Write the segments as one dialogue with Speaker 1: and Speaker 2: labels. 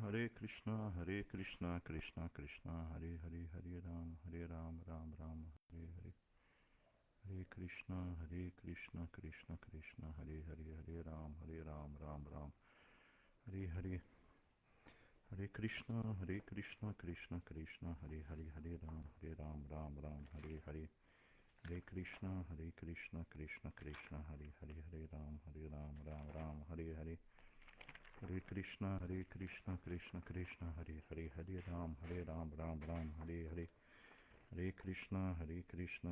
Speaker 1: Hare Krishna, Krishna Krishna, Hare Hare, Hare Ram, Ram Ram, Hare Hare. Hare Krishna, Krishna Krishna, Hare Hare, Hare Ram, Ram Ram, Hare Hare. Hare Krishna, Krishna Krishna, Hare Hare, Hare Ram, Ram Ram, Hare Hare. Hare Krishna, Krishna Krishna, Hare Hare, Hare Ram, Ram Ram, Hare Hare. Hare Krishna, Krishna Krishna, Hare Hare, Hare Ram, Ram Ram, Hare Hare. Hare Krishna,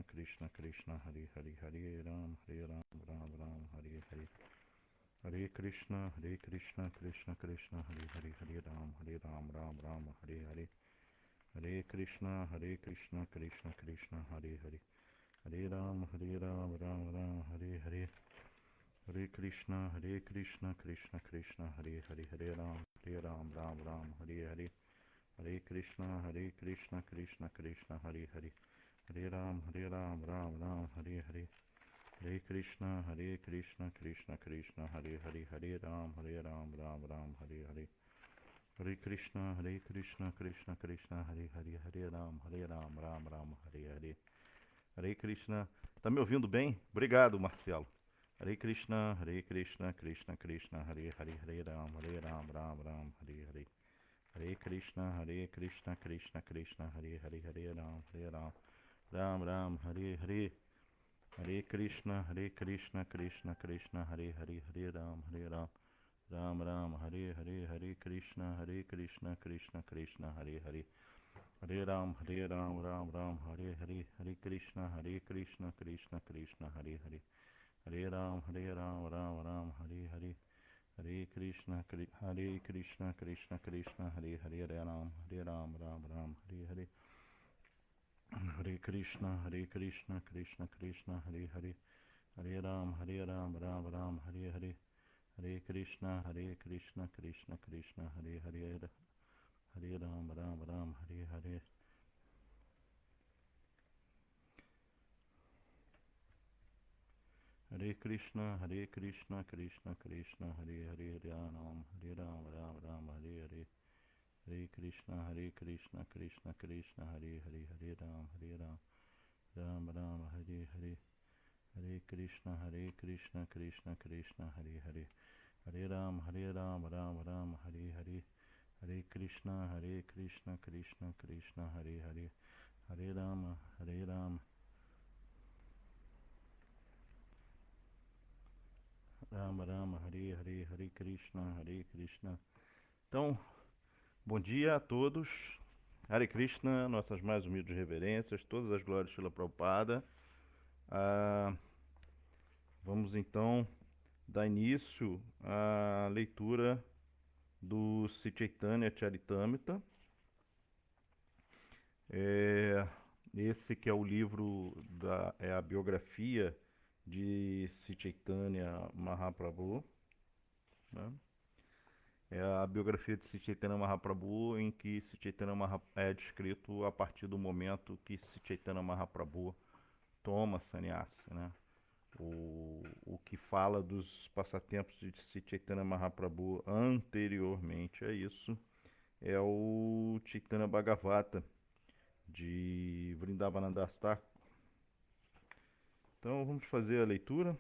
Speaker 1: Krishna Krishna, Hare Hare, Hare Ram, Ram Ram, Hare Hare. Hare Krishna, Krishna Krishna, Hare Hare, Hare Ram, Ram Ram, Hare Hare. Hare Krishna, Krishna Krishna, Hare Hare. Hare Ram, Ram Ram, Hare Hare. Hare Krishna, Krishna Krishna, Hare Hare, Hare Ram, Ram Ram, Hare Hare. Hare Krishna, Krishna Krishna, Hare Hare. Hare Ram, Ram Ram, Hare Hare. Hare Krishna, Krishna Krishna, Hare Hare, Hare Ram, Ram Ram, Hare Hare. Hare Krishna, Krishna Krishna, Hare Hare, Hare Ram, Ram Ram, Hare Hare. Hare Krishna. Tá me ouvindo bem? Obrigado, Marcelo. Hare Krishna, Krishna Krishna, Hare Hare, Hare Ram, Ram Ram, Hare Hare. Hare Krishna, Krishna Krishna, Hare Hare, Hare Ram, Ram Ram, Hare Hare. Hare Krishna, Krishna Krishna, Hare Hare, Hare Ram, Ram Ram, Hare Hare. Hare Krishna, Krishna Krishna, Hare Hare. Hare Ram, Ram Ram, Hare Hare. Hare Krishna, Krishna Krishna, Hare Hare. Hare Ram, Ram Ram, Hare Hare. Hare Krishna, Krishna Krishna, Hare Hare, Hare Ram, Ram Ram, Hare Hare. Hare Krishna, Krishna Krishna, Hare Hare. Hare Ram, Ram Ram, Hare Hare. Hare Krishna, Krishna Krishna, Hare Hare. Hare Ram, Ram, Hare Hare. Hare Krishna, Krishna Krishna, Hare Hare, Hare Ram, Ram, Hare Hare. Hare Krishna, Krishna Krishna, Hare Hare, Hare Ram, Ram Ram, Hare Hare. Hare Krishna, Krishna Hare Hare. Hare Ram, Ram Ram, Hare Hare. Hare Krishna, Krishna Krishna, Hare Hare. Hare Ram, Ram Ram, Hare Hare. Hare Krishna. Então, bom dia a todos. Hare Krishna, nossas mais humildes reverências, todas as glórias Srila Prabhupada. Vamos então dar início à leitura do Sri Chaitanya Charitamrita. Esse que é o livro, é a biografia de Sri Chaitanya Mahaprabhu, né? É a biografia de Sri Chaitanya Mahaprabhu, em que Sri Chaitanya Mahaprabhu é descrito a partir do momento que Sri Chaitanya Mahaprabhu toma sannyasa, né? O que fala dos passatempos de Sri Chaitanya Mahaprabhu anteriormente a isso é o Chaitanya Bhagavata de Vrindavananda Thakur. Então vamos fazer a leitura.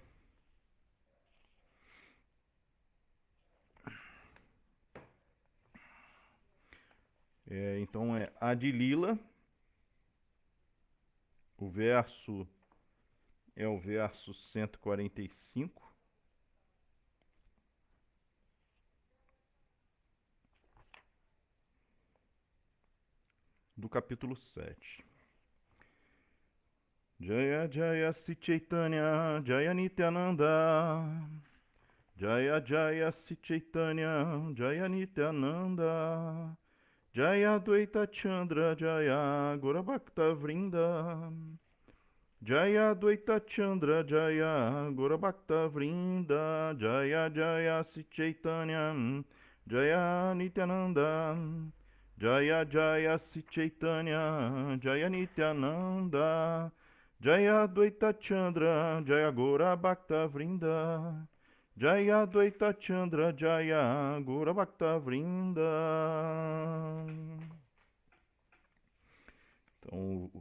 Speaker 1: Então é Adilila, o verso é o verso 145. Do capítulo 7. Jaya Jaya Sri Chaitanya, Jaya Nityananda. Jaya Jaya Sri Chaitanya, Jaya Nityananda. Jaya Advaita Chandra, Jaya Gaurabhakta Vrinda. Jaya Advaita Chandra, Jaya Gaurabhakta Vrinda. Jaya Jaya Sri Chaitanya, Jaya Nityananda. Jaya Jaya Sri Chaitanya, Jaya Nityananda. Jaya Advaita Chandra, Jaya Gaurabhakta Vrinda. Jaya Dvaita Chandra Jaya Gura Bhakta Vrinda. Então,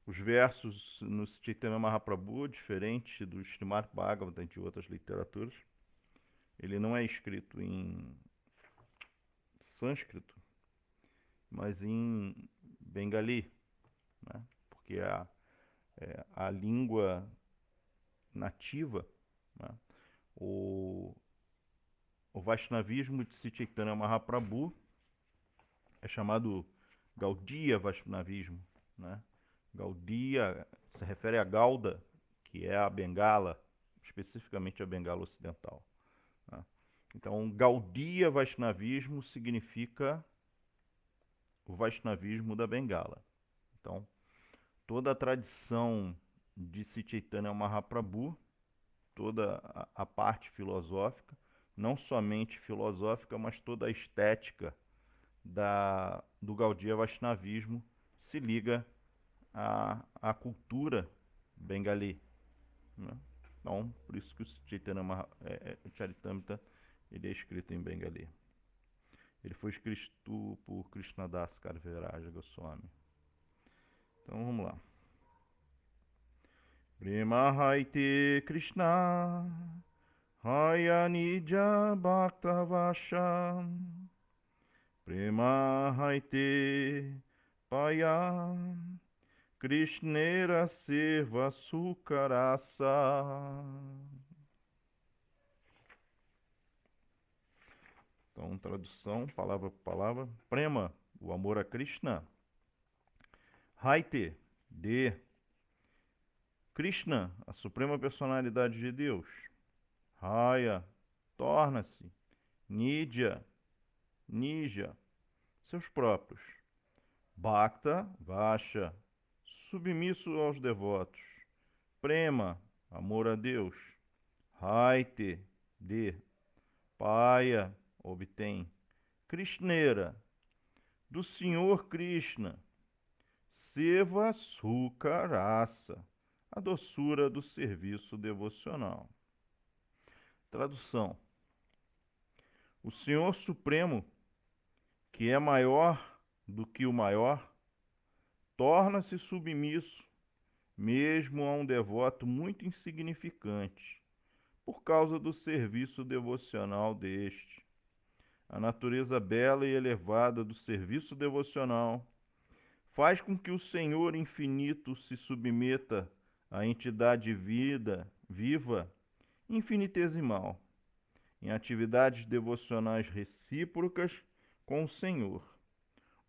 Speaker 1: os versos no Chaitanya Mahaprabhu, diferente do Srimad Bhagavatam e de outras literaturas, ele não é escrito em sânscrito, mas em bengali, né? Porque a língua nativa, né? O Vaishnavismo de Sri Chaitanya Mahaprabhu é chamado Gaudiya Vaishnavismo, né? Gaudiya se refere a Gauda, que é a Bengala, especificamente a Bengala Ocidental, né? Então, Gaudiya Vaishnavismo significa o Vaishnavismo da Bengala. Então, toda a tradição de Sri Chaitanya Mahaprabhu, toda a parte filosófica, não somente filosófica, mas toda a estética do Gaudiya Vaishnavismo se liga à cultura bengali, né? Então, por isso que o Chaitanya Charitamrita ele é escrito em bengali. Ele foi escrito por Krishnadas Kaviraj Goswami. Então vamos lá. Prema Haite Krishna Haya Nija Bhakta Vasha Prema Haite Paya Krishnera Seva Sukarasa. Então, tradução, palavra por palavra. Prema, o amor a Krishna. Haite, de Krishna, a suprema personalidade de Deus. Raya, torna-se. Nidya, Nija, seus próprios. Bhakta, Vasha, submisso aos devotos. Prema, amor a Deus. Haite, de Paya, obtém. Krishnera, do Senhor Krishna. Seva Sukha Rasa, a doçura do serviço devocional. Tradução: o Senhor Supremo, que é maior do que o maior, torna-se submisso mesmo a um devoto muito insignificante, por causa do serviço devocional deste. A natureza bela e elevada do serviço devocional faz com que o Senhor infinito se submeta à entidade viva, infinitesimal, em atividades devocionais recíprocas com o Senhor.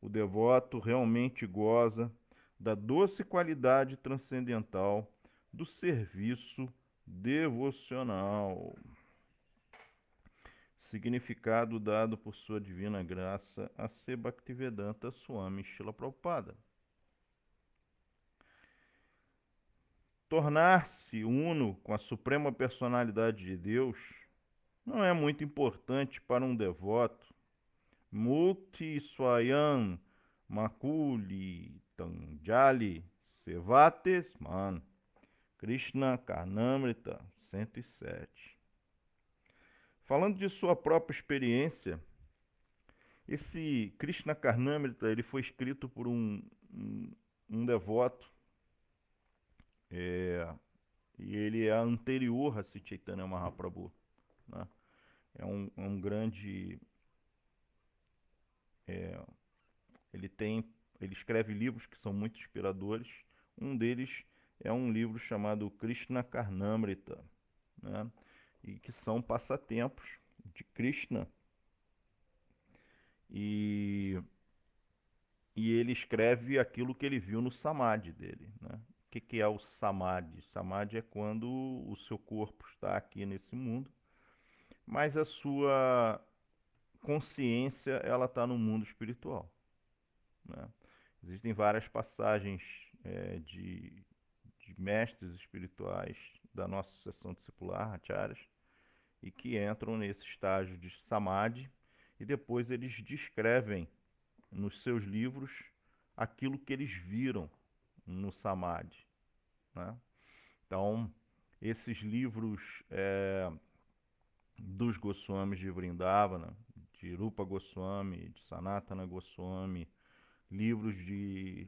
Speaker 1: O devoto realmente goza da doce qualidade transcendental do serviço devocional. Significado dado por sua divina graça a C. Bhaktivedanta Swami Srila Prabhupada. Tornar-se uno com a suprema personalidade de Deus não é muito importante para um devoto. Mukti Swayam Makuli Tanjali Sevates Man. Krishna Karnamrita 107. Falando de sua própria experiência, esse Krishna Karnamrita ele foi escrito por um devoto, e ele é anterior a Sri Chaitanya Mahaprabhu, né? É um grande... ele escreve livros que são muito inspiradores. Um deles é um livro chamado Krishna Karnamrita, né? E que são passatempos de Krishna. E ele escreve aquilo que ele viu no Samadhi dele, né? O que é o Samadhi? Samadhi é quando o seu corpo está aqui nesse mundo, mas a sua consciência ela está no mundo espiritual, né? Existem várias passagens de mestres espirituais da nossa sucessão discipular, acharyas, e que entram nesse estágio de Samadhi, e depois eles descrevem nos seus livros aquilo que eles viram no Samadhi, né? Então, esses livros dos Goswamis de Vrindavana, de Rupa Goswami, de Sanatana Goswami, livros de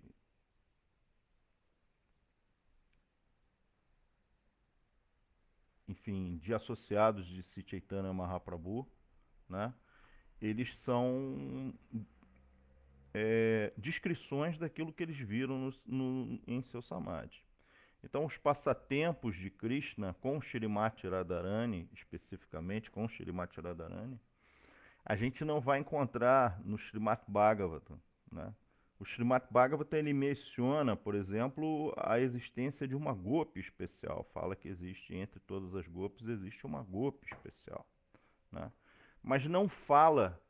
Speaker 1: enfim, de associados de Sri Chaitanya Mahaprabhu, né? Eles são descrições daquilo que eles viram em seu Samadhi. Então, os passatempos de Krishna com Shrimati Radharani, especificamente com Shrimati Radharani, a gente não vai encontrar no Srimad Bhagavatam, né? O Srimad Bhagavatam ele menciona, por exemplo, a existência de uma gopi especial. Fala que existe, entre todas as gopis, existe uma gopi especial, né? Mas não fala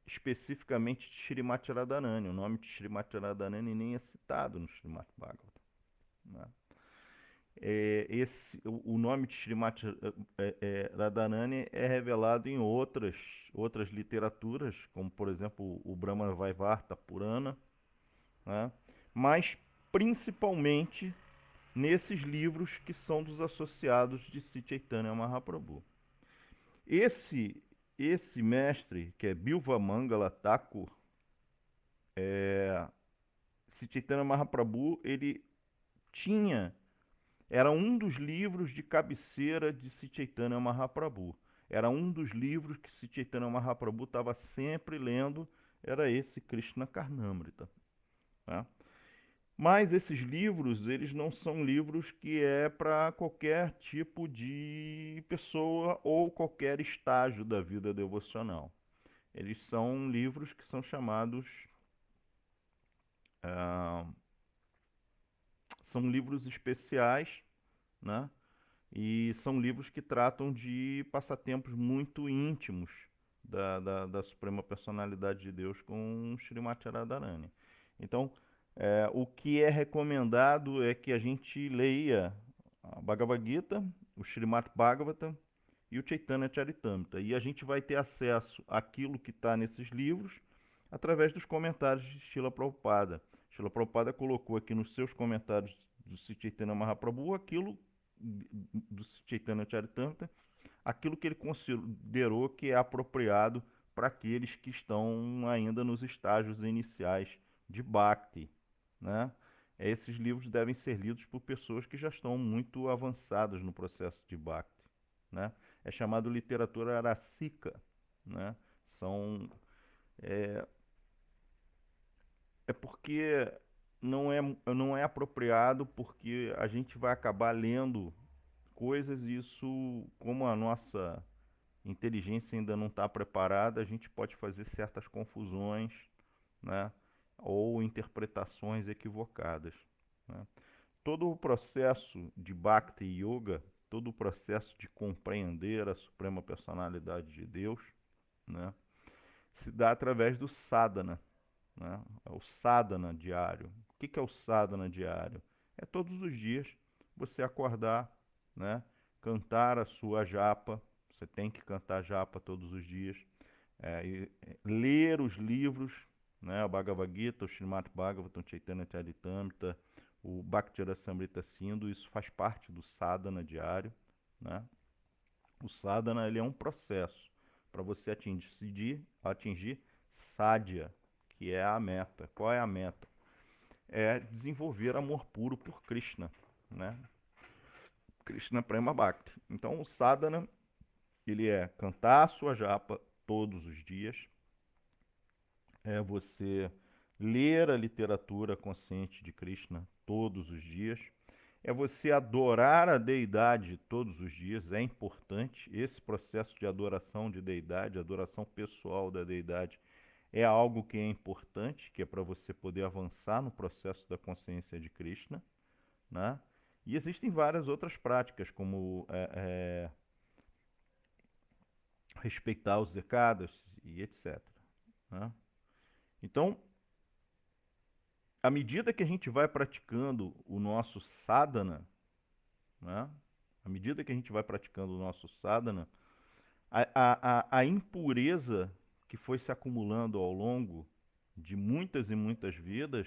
Speaker 1: especificamente de Shrimati Radharani. O nome de Shrimati Radharani nem é citado no Srimad Bhagavatam, né? O nome de Srimati Radharani é revelado em outras literaturas, como por exemplo o Brahma Vaivarta Purana, né? Mas principalmente nesses livros que são dos associados de Sri Chaitanya Mahaprabhu. Esse mestre, que é Bilva Mangala Thakur, Sri Chaitanya Mahaprabhu, ele tinha era um dos livros de cabeceira de Sri Chaitanya Mahaprabhu. Era um dos livros que Sri Chaitanya Mahaprabhu estava sempre lendo, era esse Krishna Karnamrita, né? Mas esses livros, eles não são livros que é para qualquer tipo de pessoa ou qualquer estágio da vida devocional. Eles são livros que são chamados ah, são livros especiais, né? E são livros que tratam de passatempos muito íntimos da Suprema Personalidade de Deus com Srimati Radharani. Então, o que é recomendado é que a gente leia a Bhagavad Gita, o Srimad Bhagavatam e o Chaitanya Charitamrita. E a gente vai ter acesso àquilo que está nesses livros através dos comentários de Srila Prabhupada. Srila Prabhupada colocou aqui nos seus comentários do Sri Chaitanya Mahaprabhu aquilo do Chaitanya Charitamrita, aquilo que ele considerou que é apropriado para aqueles que estão ainda nos estágios iniciais de Bhakti, né? Esses livros devem ser lidos por pessoas que já estão muito avançadas no processo de Bhakti, né? É chamado literatura aracika, né? São é, é porque não é apropriado, porque a gente vai acabar lendo coisas e isso, como a nossa inteligência ainda não está preparada, a gente pode fazer certas confusões, né? Ou interpretações equivocadas, né? Todo o processo de Bhakti Yoga, todo o processo de compreender a Suprema Personalidade de Deus, né, se dá através do sadhana, né? É o sadhana diário. O que é o sadhana diário? É todos os dias você acordar, né? Cantar a sua japa. Você tem que cantar japa todos os dias. Ler os livros, né? O Bhagavad Gita, o Srimad Bhagavatam, Chaitanya Charitamrita, o Bhakti Rasamrita Sindhu. Isso faz parte do sadhana diário, né? O sadhana ele é um processo para você atingir sadhya, que é a meta. Qual é a meta? É desenvolver amor puro por Krishna, né? Krishna Prema Bhakti. Então, o sadhana, ele é cantar a sua japa todos os dias, é você ler a literatura consciente de Krishna todos os dias, é você adorar a deidade todos os dias, é importante. Esse processo de adoração de deidade, adoração pessoal da deidade, é algo que é importante, que é para você poder avançar no processo da consciência de Krishna, né? E existem várias outras práticas, como respeitar os decadas e etc, né? Então, à medida que a gente vai praticando o nosso sadhana, né? À medida que a gente vai praticando o nosso sadhana, a impureza que foi se acumulando ao longo de muitas e muitas vidas,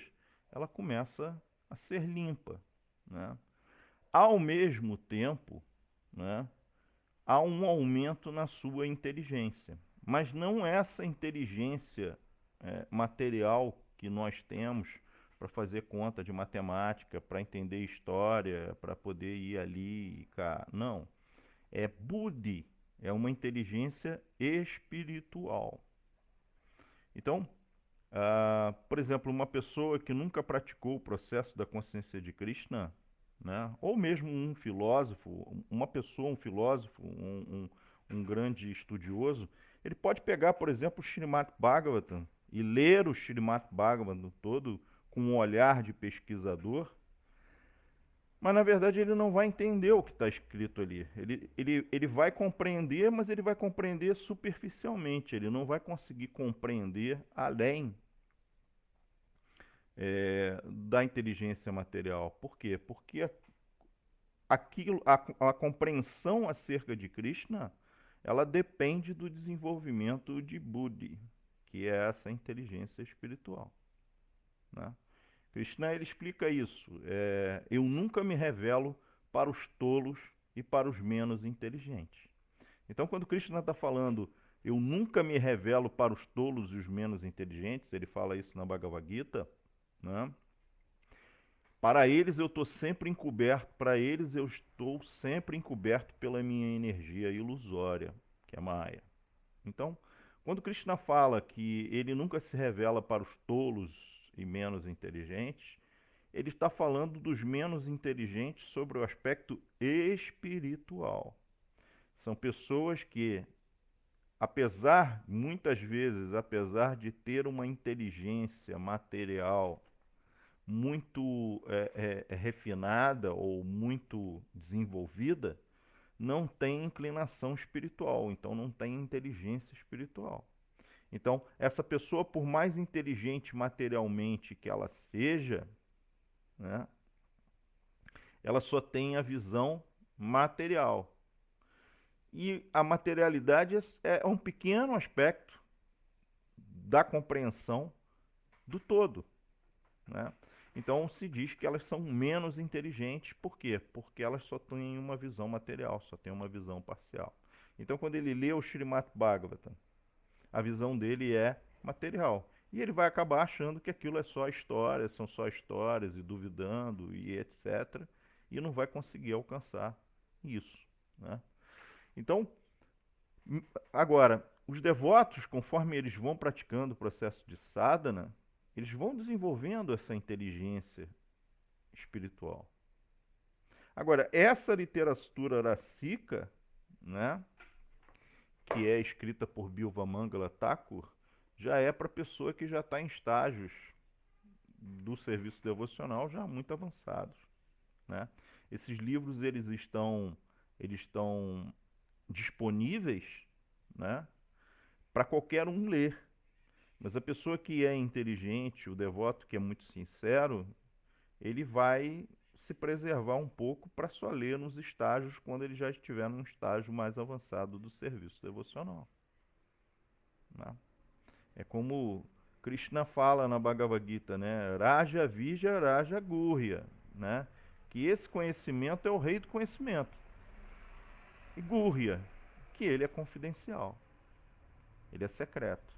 Speaker 1: ela começa a ser limpa, né? Ao mesmo tempo, né, há um aumento na sua inteligência. Mas não essa inteligência material que nós temos para fazer conta de matemática, para entender história, para poder ir ali e cá. Não. É Buddhi, é uma inteligência espiritual. Então, por exemplo, uma pessoa que nunca praticou o processo da consciência de Krishna, né? Ou mesmo um filósofo, uma pessoa, um filósofo, um grande estudioso, ele pode pegar, por exemplo, o Srimad Bhagavatam e ler o Srimad Bhagavatam todo com um olhar de pesquisador, mas na verdade ele não vai entender o que está escrito ali. Ele vai compreender, mas ele vai compreender superficialmente, ele não vai conseguir compreender além da inteligência material. Por quê? Porque a compreensão acerca de Krishna, ela depende do desenvolvimento de Buddhi, que é essa inteligência espiritual, né? Krishna ele explica isso. Eu nunca me revelo para os tolos e para os menos inteligentes. Então, quando Krishna está falando, eu nunca me revelo para os tolos e os menos inteligentes, ele fala isso na Bhagavad Gita, né? Para eles eu estou sempre encoberto, para eles eu estou sempre encoberto pela minha energia ilusória, que é Maya. Então, quando Krishna fala que ele nunca se revela para os tolos e menos inteligentes, ele está falando dos menos inteligentes sobre o aspecto espiritual. São pessoas que, muitas vezes, apesar de ter uma inteligência material muito refinada ou muito desenvolvida, não tem inclinação espiritual, então não tem inteligência espiritual. Então, essa pessoa, por mais inteligente materialmente que ela seja, né, ela só tem a visão material. E a materialidade é um pequeno aspecto da compreensão do todo, né? Então se diz que elas são menos inteligentes, por quê? Porque elas só têm uma visão material, só têm uma visão parcial. Então quando ele lê o Srimad Bhagavatam, a visão dele é material. E ele vai acabar achando que aquilo é só história, são só histórias, e duvidando, e etc. E não vai conseguir alcançar isso, né? Então, agora, os devotos, conforme eles vão praticando o processo de sadhana, eles vão desenvolvendo essa inteligência espiritual. Agora, essa literatura racíca, né, que é escrita por Bilva Mangala Thakur, já é para pessoa que já está em estágios do serviço devocional já muito avançados, né? Esses livros eles estão disponíveis, né, para qualquer um ler. Mas a pessoa que é inteligente, o devoto que é muito sincero, ele vai se preservar um pouco para só ler nos estágios quando ele já estiver num estágio mais avançado do serviço devocional, né? É como Krishna fala na Bhagavad Gita, né? Raja Vija Raja Gurya, né? Que esse conhecimento é o rei do conhecimento. E Gurya, que ele é confidencial, ele é secreto.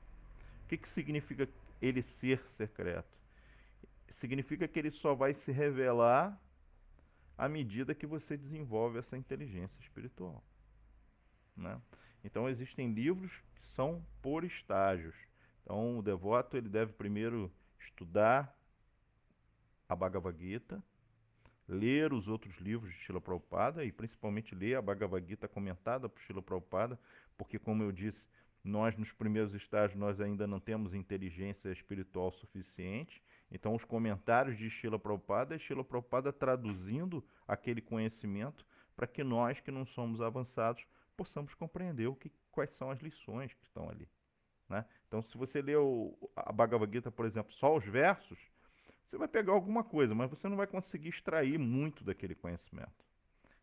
Speaker 1: O que significa ele ser secreto? Significa que ele só vai se revelar à medida que você desenvolve essa inteligência espiritual, né? Então existem livros que são por estágios. Então o devoto ele deve primeiro estudar a Bhagavad Gita, ler os outros livros de Srila Prabhupada e principalmente ler a Bhagavad Gita comentada por Srila Prabhupada, porque como eu disse, nós nos primeiros estágios nós ainda não temos inteligência espiritual suficiente. Então os comentários de Srila Prabhupada é Srila Prabhupada traduzindo aquele conhecimento para que nós que não somos avançados possamos compreender quais são as lições que estão ali, né? Então se você lê a Bhagavad Gita, por exemplo, só os versos, você vai pegar alguma coisa, mas você não vai conseguir extrair muito daquele conhecimento.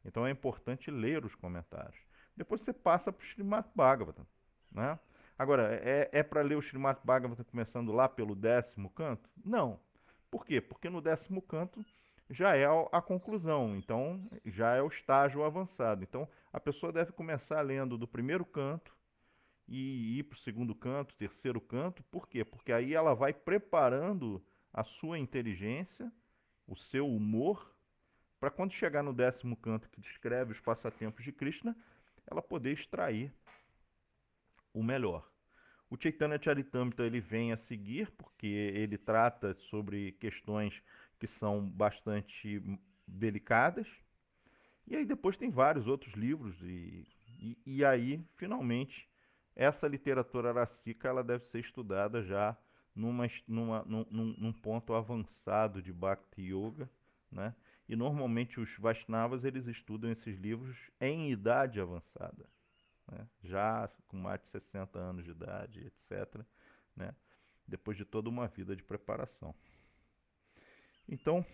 Speaker 1: Então é importante ler os comentários. Depois você passa para o Srimad Bhagavatam, né? Agora, para ler o Srimad Bhagavatam começando lá pelo 10º canto? Não. Por quê? Porque no 10º canto já é a conclusão, então já é o estágio avançado. Então a pessoa deve começar lendo do primeiro canto e ir para o segundo canto, terceiro canto. Por quê? Porque aí ela vai preparando a sua inteligência, o seu humor, para quando chegar no décimo canto que descreve os passatempos de Krishna, ela poder extrair o melhor. O Chaitanya Charitamrita ele vem a seguir porque ele trata sobre questões que são bastante delicadas. E aí depois tem vários outros livros e aí finalmente essa literatura racíca ela deve ser estudada já num ponto avançado de Bhakti Yoga, né? E normalmente os Vaishnavas eles estudam esses livros em idade avançada, né? Já com mais de 60 anos de idade, etc., né? Depois de toda uma vida de preparação. Então,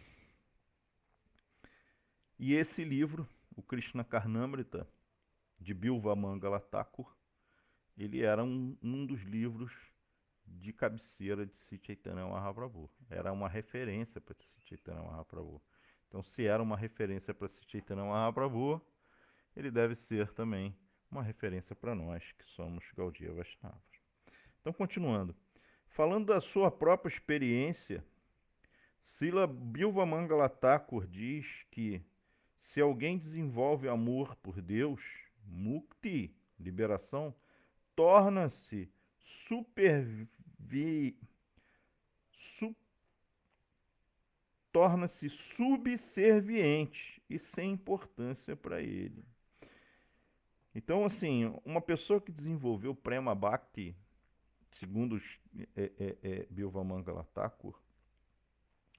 Speaker 1: e esse livro, o Krishna Karnamrita, de Bilva Mangala Thakur, ele era um dos livros de cabeceira de Sri Chaitanya Mahaprabhu. Era uma referência para Sri Chaitanya Mahaprabhu. Então, se era uma referência para Sri Chaitanya Mahaprabhu, ele deve ser também uma referência para nós que somos Gaudiya Vaishnavas. Então, continuando. Falando da sua própria experiência, Srila Bilva Mangala Thakur diz que se alguém desenvolve amor por Deus, mukti, liberação, torna-se supervi... su- torna-se subserviente e sem importância para ele. Então, assim, uma pessoa que desenvolveu Prema Bhakti, segundo Bilva Mangala Thakur,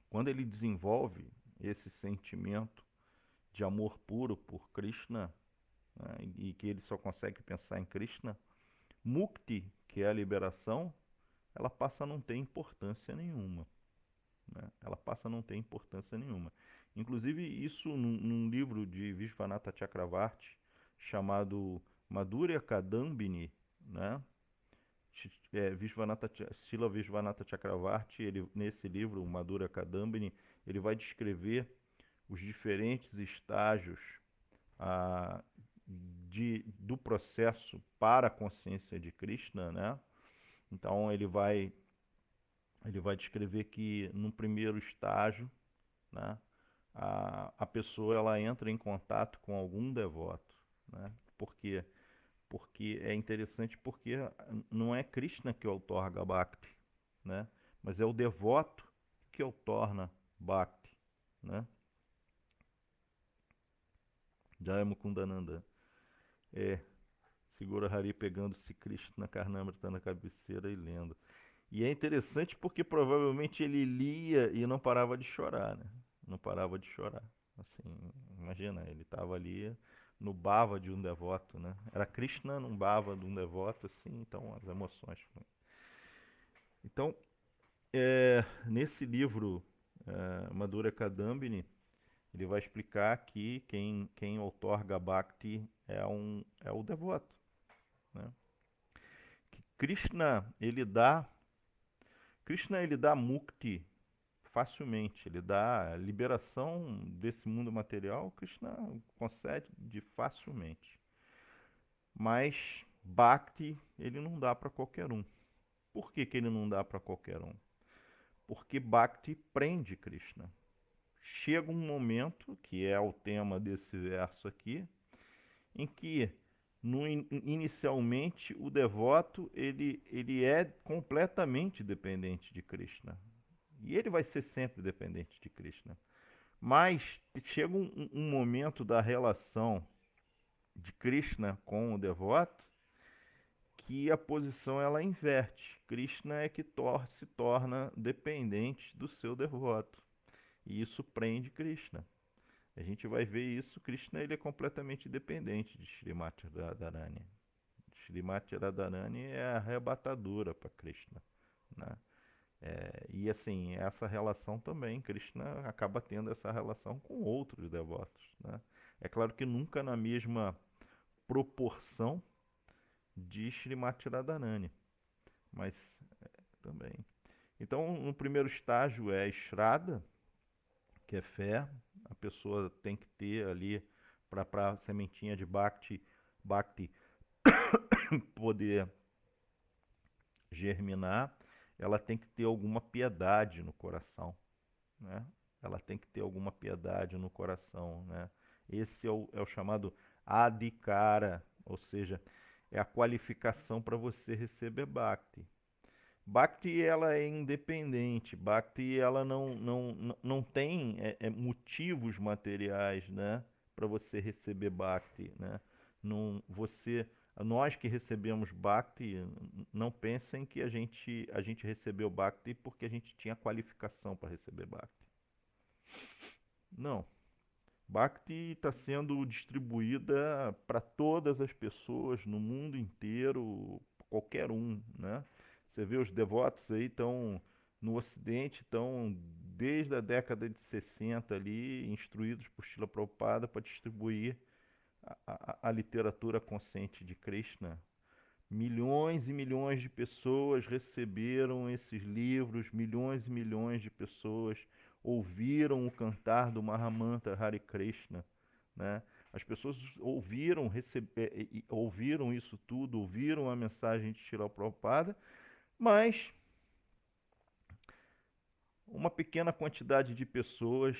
Speaker 1: quando ele desenvolve esse sentimento de amor puro por Krishna, né, e que ele só consegue pensar em Krishna, Mukti, que é a liberação, ela passa a não ter importância nenhuma, né? Ela passa a não ter importância nenhuma. Inclusive, isso num livro de Vishvanatha Chakravarti, chamado Madhurya Kadambini, né? Srila Vishvanatha Chakravarti, ele, nesse livro, Madhurya Kadambini, ele vai descrever os diferentes estágios ah, do processo para a consciência de Krishna, né? Então ele vai descrever que no primeiro estágio, né, a pessoa ela entra em contato com algum devoto, né? Por quê? Porque é interessante porque não é Krishna que outorga Bhakti, né? Mas é o devoto que outorna Bhakti, né? Jaya Mukundananda. É, segura Hari pegando-se Krishna Karnamrita na cabeceira e lendo. E é interessante porque provavelmente ele lia e não parava de chorar, né? Não parava de chorar. Assim, imagina, ele estava ali no bhava de um devoto, né? Era Krishna num bhava de um devoto, assim, então as emoções. Então, nesse livro, Madhurya Kadambini, ele vai explicar que quem outorga Bhakti é o devoto, né? Que Krishna ele dá mukti facilmente, ele dá liberação desse mundo material, Krishna concede facilmente. Mas Bhakti ele não dá para qualquer um. Por que ele não dá para qualquer um? Porque Bhakti prende Krishna. Chega um momento, que é o tema desse verso aqui, em que inicialmente o devoto ele é completamente dependente de Krishna. E ele vai ser sempre dependente de Krishna. Mas chega um momento da relação de Krishna com o devoto que a posição ela inverte. Krishna é que se torna dependente do seu devoto. E isso prende Krishna. A gente vai ver isso, Krishna ele é completamente dependente de Srimati Radharani. Srimati Radharani é arrebatadora para Krishna, né? E assim, essa relação também, Krishna acaba tendo essa relação com outros devotos, né? É claro que nunca na mesma proporção de Srimati Radharani, mas também. Então, no primeiro estágio é Shraddha, que é fé. A pessoa tem que ter ali para a sementinha de Bhakti poder germinar, ela tem que ter alguma piedade no coração, né? Ela tem que ter alguma piedade no coração, né? Esse é o chamado adhikara, ou seja, é a qualificação para você receber Bhakti. Bhakti ela é independente, Bhakti ela não tem motivos materiais, né, para você receber Bhakti, né? Não, nós que recebemos Bhakti, não pensem que a gente recebeu Bhakti porque a gente tinha qualificação para receber Bhakti. Não. Bhakti está sendo distribuída para todas as pessoas no mundo inteiro, qualquer um, né? Você vê os devotos aí estão no Ocidente, estão desde a década de 60 ali, instruídos por Srila Prabhupada para distribuir a literatura consciente de Krishna. Milhões e milhões de pessoas receberam esses livros, milhões e milhões de pessoas ouviram o cantar do Mahamantra Hare Krishna, né? As pessoas ouviram isso tudo, ouviram a mensagem de Srila Prabhupada, mas uma pequena quantidade de pessoas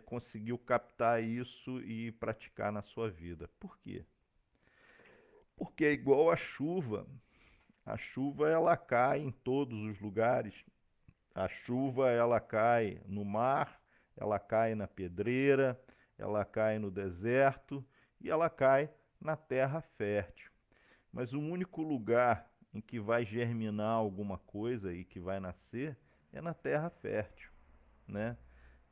Speaker 1: conseguiu captar isso e praticar na sua vida. Por quê? Porque é igual a chuva. A chuva ela cai em todos os lugares. A chuva ela cai no mar, ela cai na pedreira, ela cai no deserto e ela cai na terra fértil. Mas o único lugar em que vai germinar alguma coisa e que vai nascer é na terra fértil, né?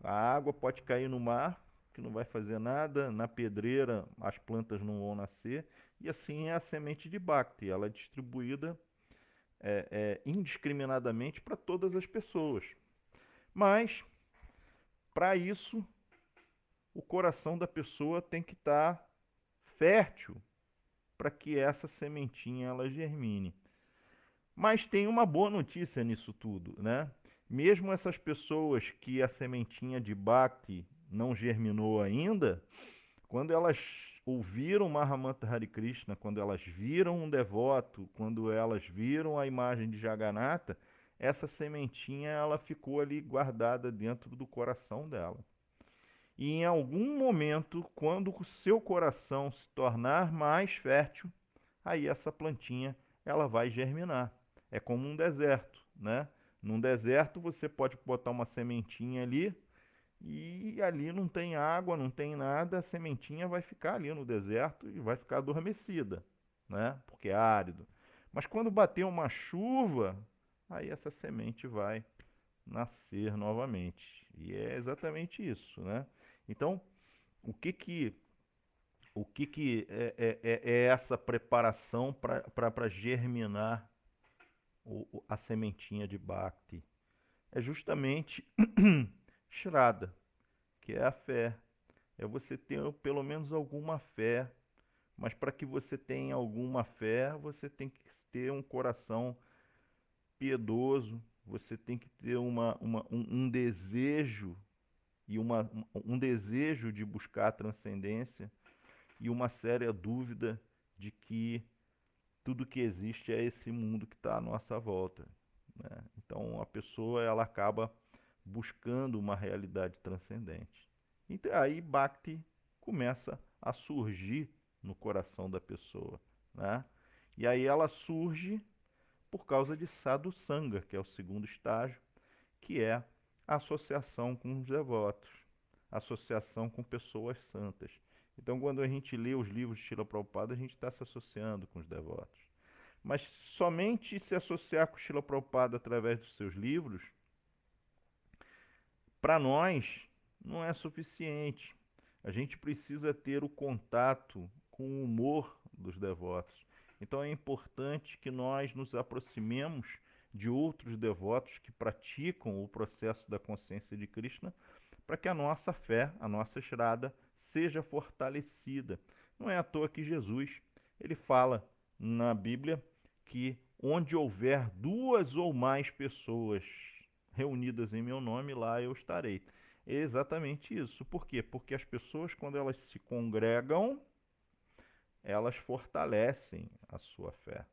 Speaker 1: A água pode cair no mar, que não vai fazer nada, na pedreira as plantas não vão nascer, e assim é a semente de Bhakti, ela é distribuída indiscriminadamente para todas as pessoas. Mas, para isso, o coração da pessoa tem que estar fértil para que essa sementinha ela germine. Mas tem uma boa notícia nisso tudo, né? Mesmo essas pessoas que a sementinha de Bhakti não germinou ainda, quando elas ouviram Mahamantra Hare Krishna, quando elas viram um devoto, quando elas viram a imagem de Jagannatha, essa sementinha ela ficou ali guardada dentro do coração dela. E em algum momento, quando o seu coração se tornar mais fértil, aí essa plantinha ela vai germinar. É como um deserto, né? Num deserto você pode botar uma sementinha ali e ali não tem água, não tem nada, a sementinha vai ficar ali no deserto e vai ficar adormecida, né? Porque é árido. Mas quando bater uma chuva, aí essa semente vai nascer novamente. E é exatamente isso, né? Então, o que que é essa preparação para germinar a sementinha de Bhakti? É justamente Shraddha, que é a fé. É você ter pelo menos alguma fé, mas para que você tenha alguma fé, você tem que ter um coração piedoso, você tem que ter um desejo e um desejo de buscar a transcendência e uma séria dúvida de que tudo que existe é esse mundo que está à nossa volta, né? Então a pessoa ela acaba buscando uma realidade transcendente. Então aí Bhakti começa a surgir no coração da pessoa, né? E aí ela surge por causa de sadhu sanga, que é o segundo estágio, que é a associação com os devotos, associação com pessoas santas. Então, quando a gente lê os livros de Srila Prabhupada, a gente está se associando com os devotos. Mas somente se associar com Srila Prabhupada através dos seus livros, para nós, não é suficiente. A gente precisa ter o contato com o humor dos devotos. Então é importante que nós nos aproximemos de outros devotos que praticam o processo da consciência de Krishna, para que a nossa fé, a nossa Shraddha, seja fortalecida. Não é à toa que Jesus ele fala na Bíblia que onde houver duas ou mais pessoas reunidas em meu nome, lá eu estarei. Exatamente isso. Por quê? Porque as pessoas, quando elas se congregam, elas fortalecem a sua fé.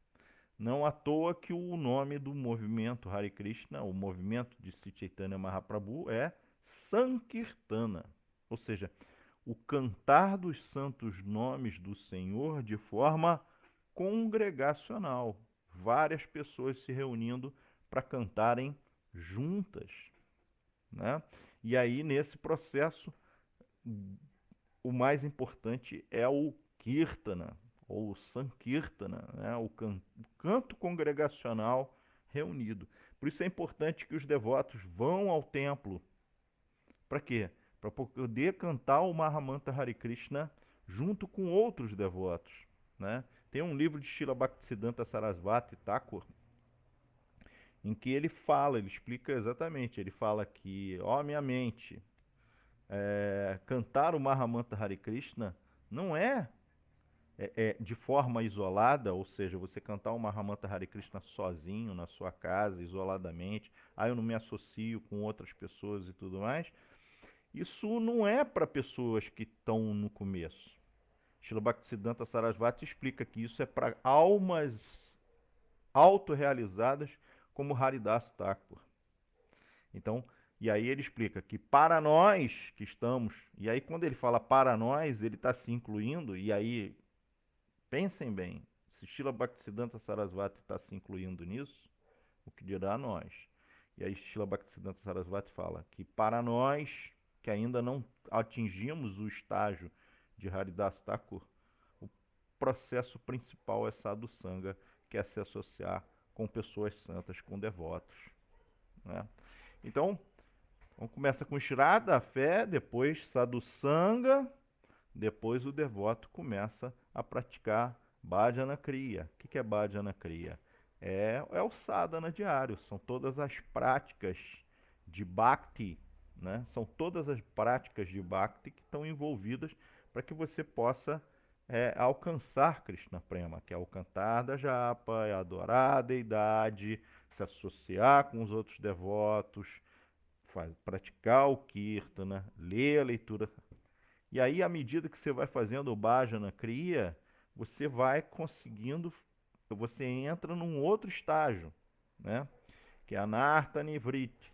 Speaker 1: Não à toa que o nome do movimento Hare Krishna, o movimento de Sri Chaitanya Mahaprabhu, é Sankirtana, ou seja, o cantar dos santos nomes do Senhor de forma congregacional. Várias pessoas se reunindo para cantarem juntas, né? E aí, nesse processo, o mais importante é o Kirtana, ou Sankirtana, né? O canto congregacional reunido. Por isso é importante que os devotos vão ao templo. Para quê? Para poder cantar o Mahamantra Hare Krishna junto com outros devotos, né? Tem um livro de Srila Bhaktisiddhanta Sarasvati Thakur, em que ele fala, ele explica exatamente, ele fala que, ó minha mente, cantar o Mahamantra Hare Krishna não é de forma isolada, ou seja, você cantar o Mahamantra Hare Krishna sozinho, na sua casa, isoladamente, aí eu não me associo com outras pessoas e tudo mais. Isso não é para pessoas que estão no começo. Srila Bhaktisiddhanta Sarasvati explica que isso é para almas autorrealizadas como Haridas Thakur. Então, e aí ele explica que para nós que estamos, e aí quando ele fala para nós, ele está se incluindo, e aí pensem bem, se Srila Bhaktisiddhanta Sarasvati está se incluindo nisso, o que dirá a nós? E aí Srila Bhaktisiddhanta Sarasvati fala que para nós que ainda não atingimos o estágio de Haridas Thakur, o processo principal é sadhusanga, que é se associar com pessoas santas, com devotos, né? Então, começa com Shraddha, a fé, depois sadhusanga, depois o devoto começa a praticar bhajana kriya. O que é bhajana kriya? É o sadhana diário, são todas as práticas de bhakti, né? São todas as práticas de bhakti que estão envolvidas para que você possa alcançar Krishna Prema, que é o cantar da japa, é adorar a deidade, se associar com os outros devotos, praticar o kirtana, ler a leitura. E aí, à medida que você vai fazendo o bhajana kriya, você vai conseguindo, você entra num outro estágio, né? Que é anartha nivriti.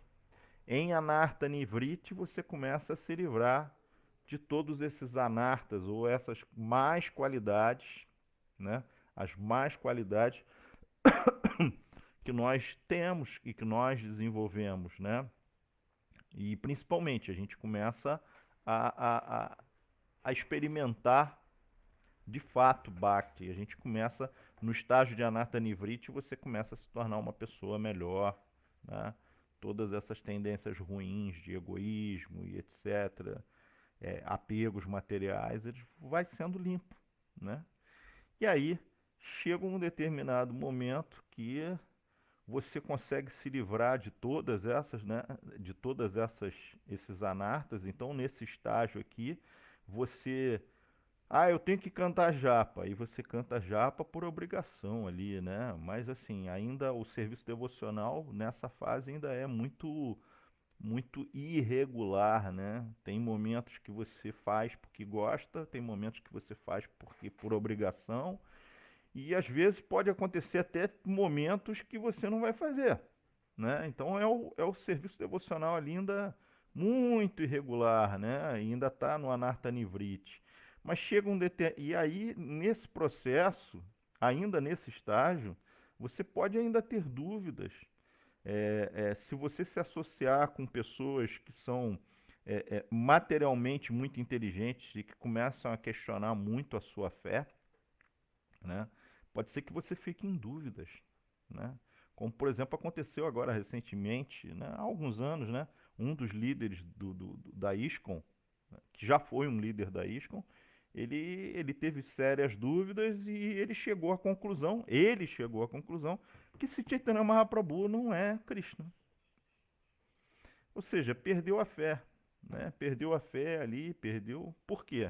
Speaker 1: Em anartha nivriti, você começa a se livrar de todos esses anartas, ou essas más qualidades, né? As más qualidades que nós temos e que nós desenvolvemos, né? E principalmente a gente começa a experimentar de fato Bhakti. A gente começa no estágio de Anartha Nivriti, você começa a se tornar uma pessoa melhor, né? Todas essas tendências ruins de egoísmo e etc., apegos materiais, ele vai sendo limpo, né? E aí chega um determinado momento que você consegue se livrar de todas essas, né, de todas esses anartas. Então, nesse estágio aqui, você, eu tenho que cantar japa, e você canta japa por obrigação ali, né? Mas assim, ainda o serviço devocional nessa fase ainda é muito irregular, né? Tem momentos que você faz porque gosta, tem momentos que você faz porque por obrigação. E às vezes pode acontecer até momentos que você não vai fazer, né? Então é o serviço devocional ali ainda muito irregular, né? Ainda está no Anartha Nivriti. Mas chega e aí nesse processo, ainda nesse estágio, você pode ainda ter dúvidas. Se você se associar com pessoas que são materialmente muito inteligentes e que começam a questionar muito a sua fé, né? Pode ser que você fique em dúvidas, né? Como, por exemplo, aconteceu agora recentemente, né, há alguns anos, né, um dos líderes da ISKCON, né, que já foi um líder da ISKCON, ele teve sérias dúvidas e ele chegou à conclusão que Sri Chaitanya Mahaprabhu não é Krishna. Ou seja, perdeu a fé, né? Perdeu a fé ali, perdeu. Por quê?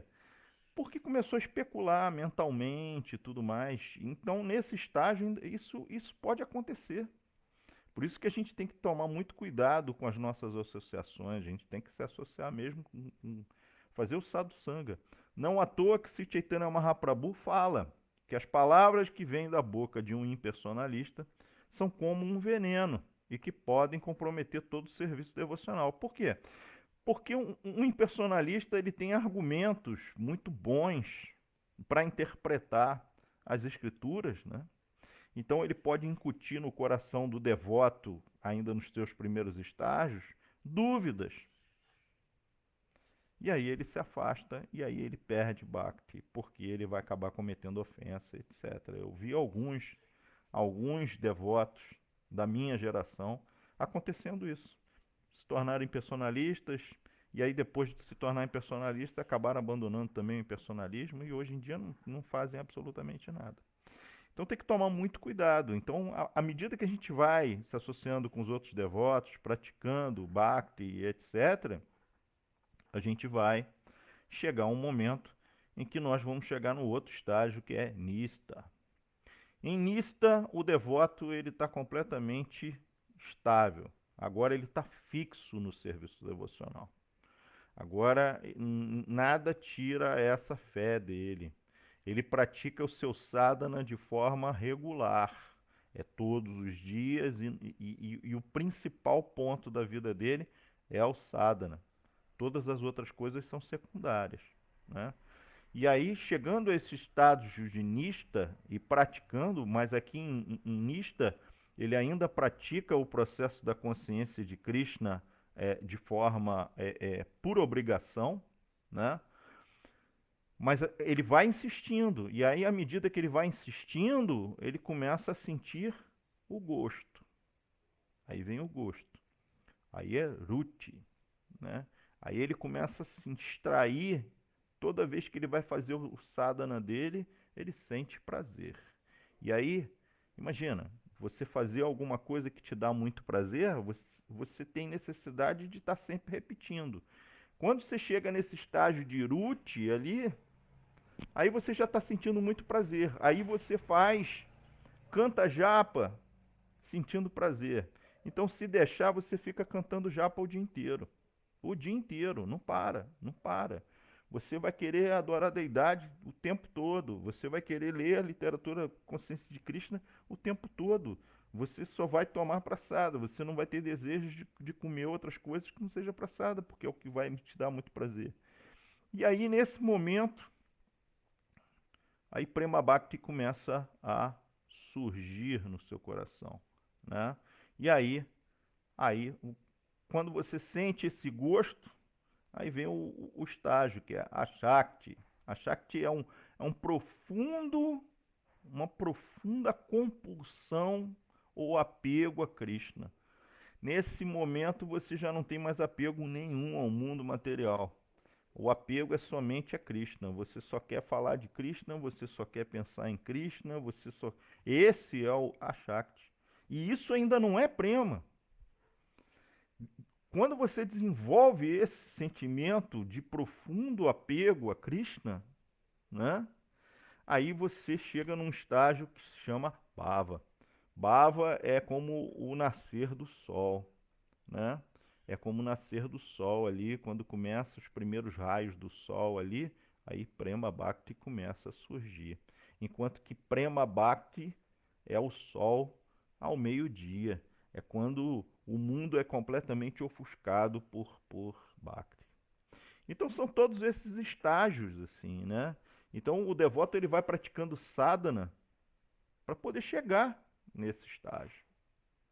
Speaker 1: Porque começou a especular mentalmente e tudo mais. Então, nesse estágio, isso pode acontecer. Por isso que a gente tem que tomar muito cuidado com as nossas associações, a gente tem que se associar mesmo com fazer o sadhusanga. Não à toa que Sri Chaitanya Mahaprabhu fala que as palavras que vêm da boca de um impersonalista são como um veneno e que podem comprometer todo o serviço devocional. Por quê? Porque um impersonalista ele tem argumentos muito bons para interpretar as escrituras, né? Então ele pode incutir no coração do devoto, ainda nos seus primeiros estágios, dúvidas. E aí ele se afasta e aí ele perde Bhakti, porque ele vai acabar cometendo ofensa, etc. Eu vi alguns devotos da minha geração acontecendo isso. Se tornarem personalistas, e aí depois de se tornarem personalistas, acabaram abandonando também o personalismo e hoje em dia não fazem absolutamente nada. Então tem que tomar muito cuidado. Então, à medida que a gente vai se associando com os outros devotos, praticando Bhakti, etc., a gente vai chegar a um momento em que nós vamos chegar no outro estágio, que é Nista. Em Nista, o devoto ele está completamente estável. Agora ele está fixo no serviço devocional. Agora nada tira essa fé dele. Ele pratica o seu sadhana de forma regular. É todos os dias e o principal ponto da vida dele é o sadhana. Todas as outras coisas são secundárias, né? E aí, chegando a esse estágio de Nista e praticando, mas aqui em Nista, ele ainda pratica o processo da consciência de Krishna de forma por obrigação, né? Mas ele vai insistindo, e aí, à medida que ele vai insistindo, ele começa a sentir o gosto. Aí vem o gosto. Aí é Ruti, né? Aí ele começa a se distrair. Toda vez que ele vai fazer o sadhana dele, ele sente prazer. E aí, imagina, você fazer alguma coisa que te dá muito prazer, você tem necessidade de estar sempre repetindo. Quando você chega nesse estágio de Ruti ali, aí você já está sentindo muito prazer. Aí você faz, canta japa, sentindo prazer. Então, se deixar, você fica cantando japa o dia inteiro. O dia inteiro, não para, não para. Você vai querer adorar a deidade o tempo todo. Você vai querer ler a literatura Consciência de Krishna o tempo todo. Você só vai tomar praçada. Você não vai ter desejos de comer outras coisas que não seja praçada, porque é o que vai te dar muito prazer. E aí, nesse momento, aí Prema Bhakti começa a surgir no seu coração, né? E aí, quando você sente esse gosto, aí vem o estágio, que é a Shakti. A Shakti é um uma profunda compulsão ou apego a Krishna. Nesse momento você já não tem mais apego nenhum ao mundo material. O apego é somente a Krishna. Você só quer falar de Krishna, você só quer pensar em Krishna, você só. Esse é o Ashakti. E isso ainda não é prema. Quando você desenvolve esse sentimento de profundo apego a Krishna, né? Aí você chega num estágio que se chama Bhava. Bhava é como o nascer do sol, né? É como o nascer do sol ali, quando começa os primeiros raios do sol ali, aí Prema Bhakti começa a surgir. Enquanto que Prema Bhakti é o sol ao meio-dia. É quando o mundo é completamente ofuscado por Bhakti. Então são todos esses estágios, assim, né? Então o devoto ele vai praticando sadhana para poder chegar nesse estágio,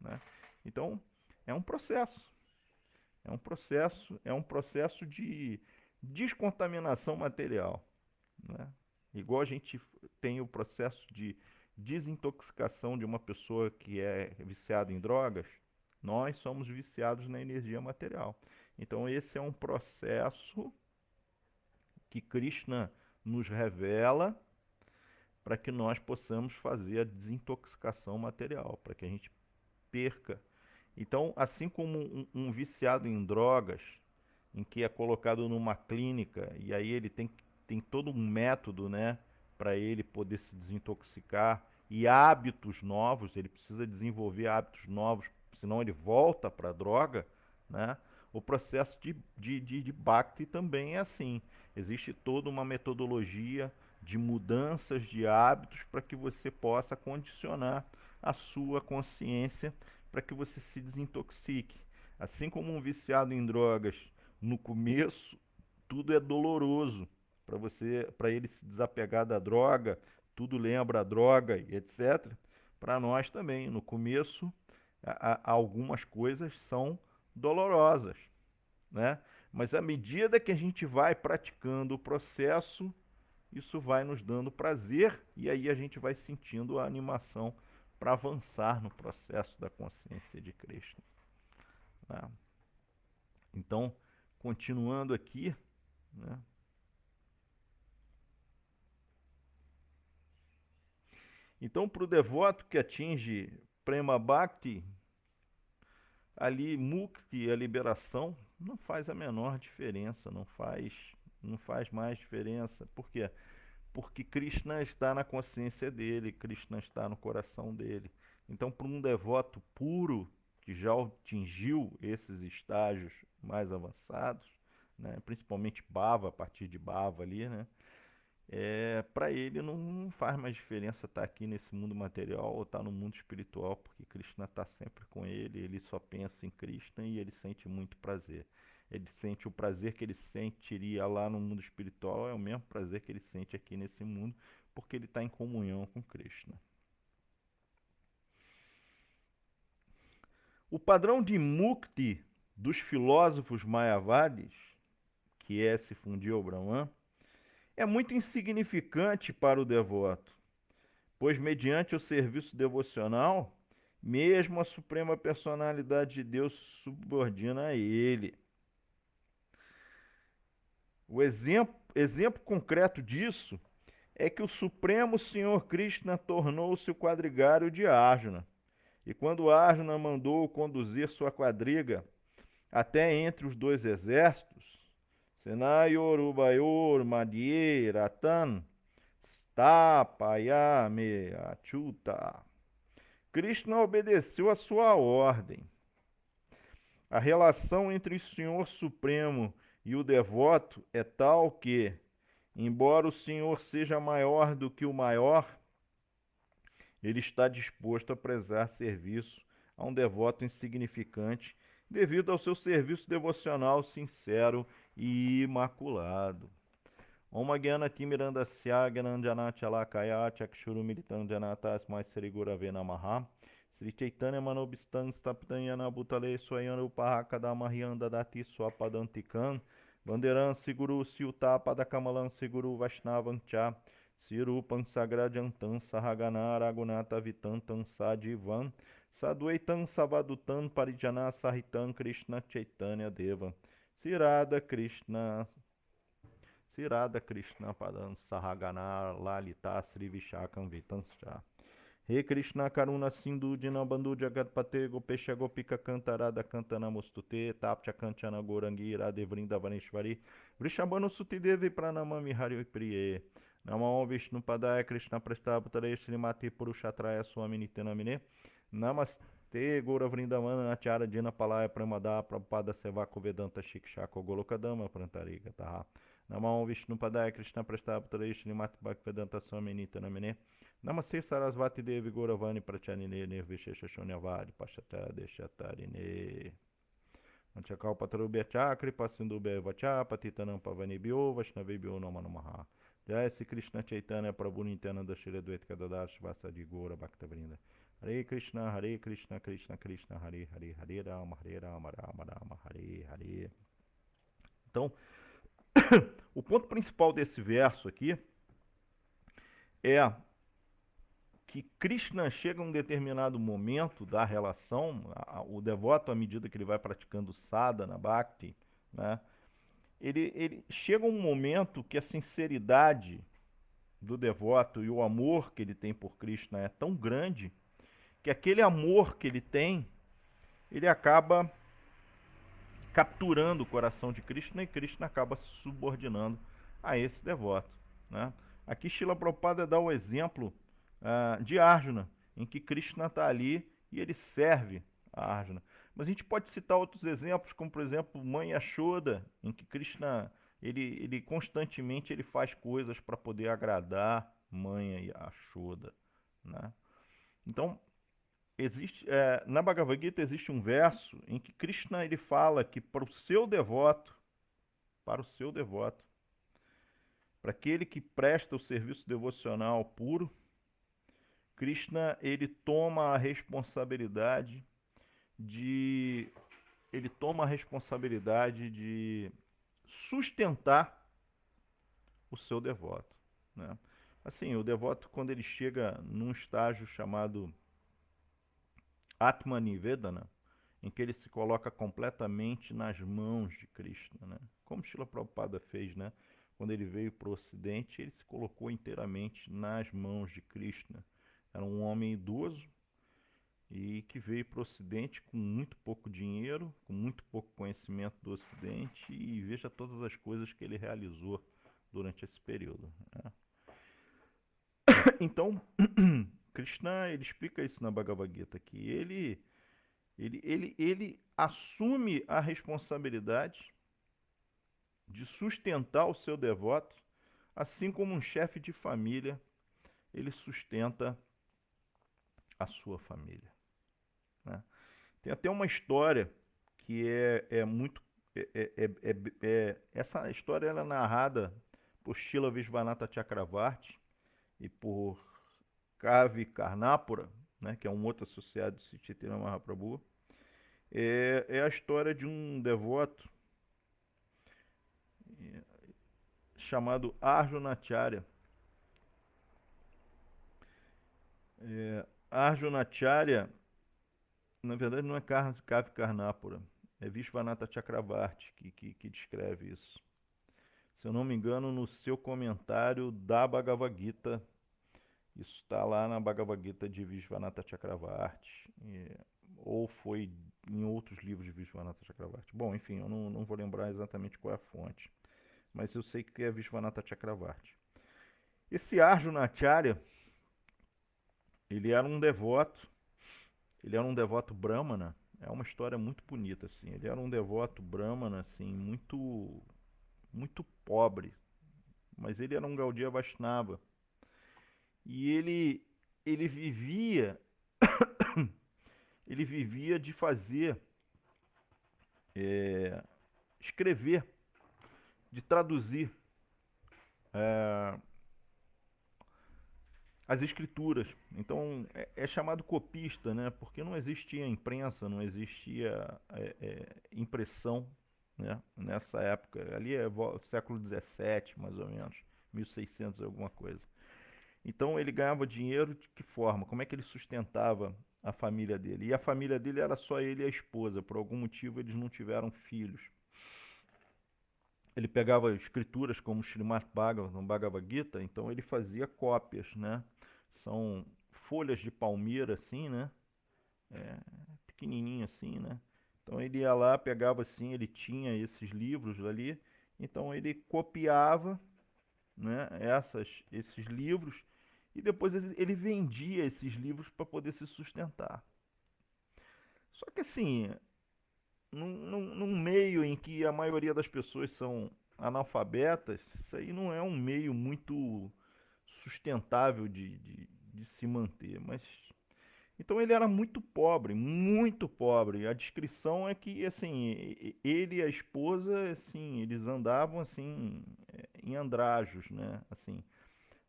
Speaker 1: né? Então é um processo. É um processo de descontaminação material, né? Igual a gente tem o processo de desintoxicação de uma pessoa que é viciada em drogas, nós somos viciados na energia material. Então esse é um processo que Krishna nos revela para que nós possamos fazer a desintoxicação material, para que a gente perca. Então, assim como um viciado em drogas, em que é colocado numa clínica e aí ele tem todo um método, né, para ele poder se desintoxicar e hábitos novos, ele precisa desenvolver hábitos novos senão ele volta para a droga, né? O processo de Bhakti também é assim. Existe toda uma metodologia de mudanças de hábitos para que você possa condicionar a sua consciência para que você se desintoxique. Assim como um viciado em drogas, no começo tudo é doloroso para ele se desapegar da droga, tudo lembra a droga e etc. Para nós também, no começo, algumas coisas são dolorosas, né? Mas à medida que a gente vai praticando o processo, isso vai nos dando prazer e aí a gente vai sentindo a animação para avançar no processo da consciência de Krishna, né? Então, continuando aqui, né? Então, para o devoto que atinge Prema Bhakti, ali Mukti, a liberação, não faz a menor diferença, não faz mais diferença. Por quê? Porque Krishna está na consciência dele, Krishna está no coração dele. Então, para um devoto puro, que já atingiu esses estágios mais avançados, né, principalmente Bhava, a partir de Bhava ali, né, para ele não faz mais diferença estar aqui nesse mundo material ou estar no mundo espiritual, porque Krishna está sempre com ele só pensa em Krishna e ele sente muito prazer. Ele sente o prazer que ele sentiria lá no mundo espiritual, é o mesmo prazer que ele sente aqui nesse mundo, porque ele está em comunhão com Krishna. O padrão de mukti dos filósofos mayavadis, que é se fundir ao Brahman, é muito insignificante para o devoto, pois mediante o serviço devocional, mesmo a suprema personalidade de Deus se subordina a ele. O exemplo concreto disso é que o Supremo Senhor Krishna tornou-se o quadrigário de Arjuna. E quando Arjuna mandou conduzir sua quadriga até entre os dois exércitos, Senayor Ubayor Madhye Ratan Stapayame Achuta, Krishna obedeceu a sua ordem. A relação entre o Senhor Supremo e o devoto é tal que, embora o Senhor seja maior do que o maior, ele está disposto a prestar serviço a um devoto insignificante devido ao seu serviço devocional sincero e imaculado. Om Gyana Timirandasya Gyananjana Chalakaya Chakshuru Militandjana Tasmai Sri Gurave Namaha Sri Chaitanya Manobistan Staptanyana Bhutale Swayana Upahakadamahyanda Dati Swapadantikan Banderan Siguru Siuta Padakamalan Siguru Vaishnavancha Sirupan Sagrajantan Sahagana Ragunata Vitantan Sadivan Sadhuaitan Savadutan Parijana Sahitan Krishna Chaitanya Deva Sirada Krishna Padan Sahagana Lalita Sri Vishakam Vitanscha He Krishna Karuna Sindhu Dinabandhu Jagatpate Gopesha Gopika Kantarada Kantana Mostute Tapcha Kanchana Gorangi Radhe Vrindavaneshwari Vrishabhanu Sutidevi Pranamami Hari Priye Namo Vishnu Padaya Krishna Prastabhutare Srimati Purushatraya Swami Nityanamine Namaste Gora Vrindavana Acharya Dina Palaya Pramada Prabhupada Sevako Vedanta Shikshako Golokadama Prantariga Taha Namo Vishnu Padaya Krishna Prastabhutare Srimati Bhaktivedanta Swami Nityanamine Namaste Sarasvati Devi Gauravani Pracharine Nirvishesha Shonyavadi Pashata Deshatarine Anchakal Patarubhya Chakri Pasindubhya Vacha Patitanam Pavanibhyo Vaishnavibhyo Nama Namaha Jai Sri Krishna Chaitanya Prabhu Nityananda Shri Advaita Gadadhar Shivasadi Gaura Bhaktavrinda Hare Krishna Krishna Krishna Hare Hare Hare Rama Rama Rama Hare Hare. Então, o ponto principal desse verso aqui é que Krishna chega a um determinado momento da relação, o devoto, à medida que ele vai praticando sadhana, bhakti, né, ele chega a um momento que a sinceridade do devoto e o amor que ele tem por Krishna é tão grande que aquele amor que ele tem, ele acaba capturando o coração de Krishna e Krishna acaba se subordinando a esse devoto, né? Aqui Srila Prabhupada dá o exemplo de Arjuna, em que Krishna está ali e ele serve Arjuna. Mas a gente pode citar outros exemplos, como por exemplo Mãe Yashoda, em que Krishna ele constantemente ele faz coisas para poder agradar Mãe Yashoda, né? Então na Bhagavad Gita existe um verso em que Krishna ele fala que para o seu devoto, para aquele que presta o serviço devocional puro, Krishna ele toma a responsabilidade de de sustentar o seu devoto, né? Assim, o devoto quando ele chega num estágio chamado Atmanivedana, em que ele se coloca completamente nas mãos de Krishna, né? Como Srila Prabhupada fez, né? Quando ele veio para o Ocidente, ele se colocou inteiramente nas mãos de Krishna. Era um homem idoso e que veio para o Ocidente com muito pouco dinheiro, com muito pouco conhecimento do Ocidente, e veja todas as coisas que ele realizou durante esse período, né? Então, Krishna ele explica isso na Bhagavad Gita, que ele assume a responsabilidade de sustentar o seu devoto, assim como um chefe de família, ele sustenta a sua família, né? Tem até uma história que é muito. Essa história ela é narrada por Srila Vishvanatha Chakravarti e por Kavi Karnapura, né, que é um outro associado de Sri Chaitanya Mahaprabhu. É a história de um devoto chamado Arjunacharya. Arjunacharya, na verdade, não é Kavi Karnapura, é Vishvanatha Chakravarti que descreve isso. Se eu não me engano, no seu comentário da Bhagavad Gita, isso está lá na Bhagavad Gita de Vishvanatha Chakravarti, ou foi em outros livros de Vishvanatha Chakravarti. Bom, enfim, eu não vou lembrar exatamente qual é a fonte, mas eu sei que é Vishvanatha Chakravarti. Esse Arjunacharya, ele era um devoto, ele era um devoto brahmana. É uma história muito bonita, assim. Ele era um devoto brahmana, assim, muito pobre, mas ele era um Gaudiya Vaishnava. E ele vivia ele vivia de fazer é, escrever, de traduzir é, as escrituras. Então é chamado copista, né? Porque não existia imprensa, não existia impressão, né? Nessa época. Ali é século XVII, mais ou menos, 1600 alguma coisa. Então ele ganhava dinheiro de que forma? Como é que ele sustentava a família dele? E a família dele era só ele e a esposa. Por algum motivo eles não tiveram filhos. Ele pegava escrituras como Srimad Bhagavatam, Bhagavad Gita, então ele fazia cópias, né? São folhas de palmeira assim, né? Pequenininho assim, né? Então ele ia lá, pegava assim, ele tinha esses livros ali, então ele copiava, né? Esses livros e depois ele vendia esses livros para poder se sustentar. Só que assim, num meio em que a maioria das pessoas são analfabetas, isso aí não é um meio muito sustentável de se manter. Mas então ele era muito pobre, muito pobre. A descrição é que assim, ele e a esposa, assim, eles andavam assim em andrajos, né? Assim,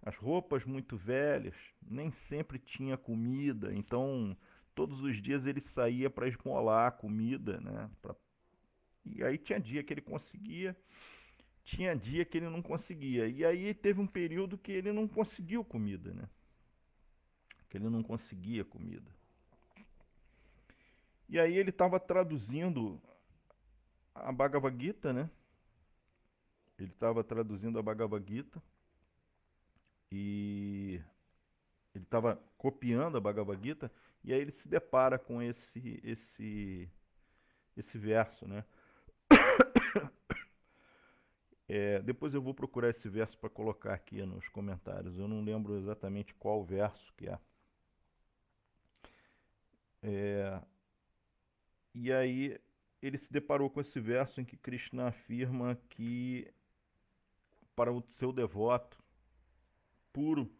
Speaker 1: as roupas muito velhas, nem sempre tinha comida, então todos os dias ele saía para esmolar a comida, né? E aí tinha dia que ele conseguia, tinha dia que ele não conseguia. E aí teve um período que ele não conseguiu comida, né? Que ele não conseguia comida. E aí ele estava traduzindo a Bhagavad Gita, né? Ele estava traduzindo a Bhagavad Gita e ele estava copiando a Bhagavad Gita e aí ele se depara com esse verso, né? Depois eu vou procurar esse verso para colocar aqui nos comentários. Eu não lembro exatamente qual verso que é. E aí ele se deparou com esse verso em que Krishna afirma que para o seu devoto puro,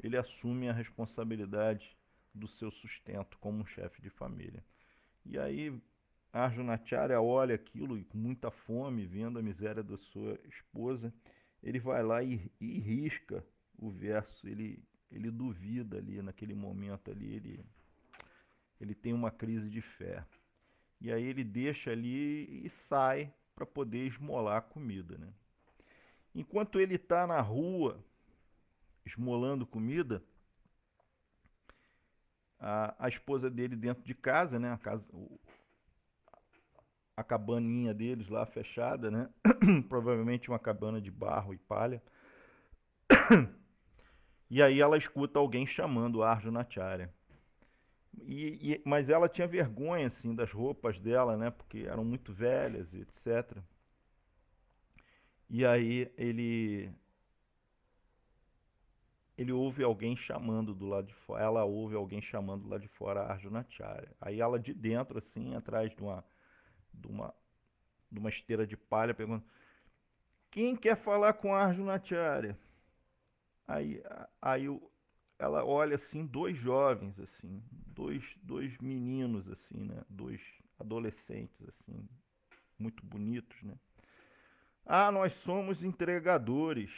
Speaker 1: ele assume a responsabilidade do seu sustento como um chefe de família. E aí Arjunacharya olha aquilo e com muita fome, vendo a miséria da sua esposa, ele vai lá e risca o verso, ele duvida ali naquele momento ali, ele tem uma crise de fé. E aí ele deixa ali e sai para poder esmolar a comida, né? Enquanto ele está na rua esmolando comida, a esposa dele dentro de casa, né? A cabaninha deles lá fechada, né? Provavelmente uma cabana de barro e palha. E aí ela escuta alguém chamando Arjunacharya. Mas ela tinha vergonha assim das roupas dela, né? Porque eram muito velhas e etc. E aí ele ouve alguém chamando do lado de fora. Ela ouve alguém chamando do lado de fora Arjunacharya. Aí ela de dentro assim, atrás de uma, de uma esteira de palha, pergunta: quem quer falar com Arjunacharya? Aí, aí ela olha assim, dois jovens assim, dois meninos assim, né? Dois adolescentes assim, muito bonitos, né? Ah, nós somos entregadores.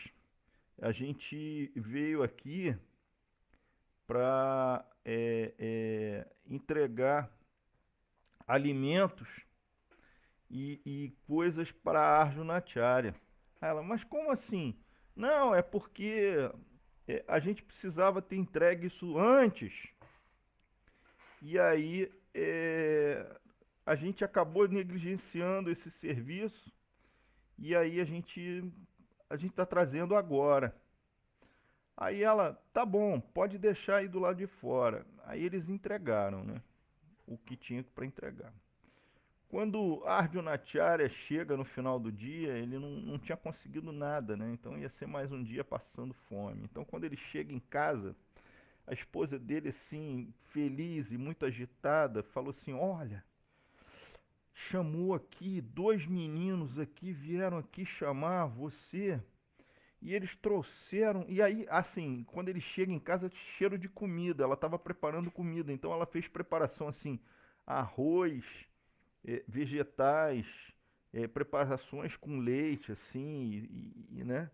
Speaker 1: A gente veio aqui para entregar alimentos e coisas para a Arjunacharya. Ela, mas como assim? Não, é porque a gente precisava ter entregue isso antes. E aí a gente acabou negligenciando esse serviço e aí a gente está trazendo agora. Aí ela, tá bom, pode deixar aí do lado de fora. Aí eles entregaram, né? O que tinha para entregar. Quando Arjunacharya chega no final do dia, ele não tinha conseguido nada, né? Então ia ser mais um dia passando fome. Então quando ele chega em casa, a esposa dele, assim, feliz e muito agitada, falou assim: olha, chamou aqui, dois meninos aqui vieram aqui chamar você. E eles trouxeram. E aí, assim, quando ele chega em casa, cheiro de comida. Ela estava preparando comida. Então ela fez preparação assim: arroz, vegetais, preparações com leite, assim, né?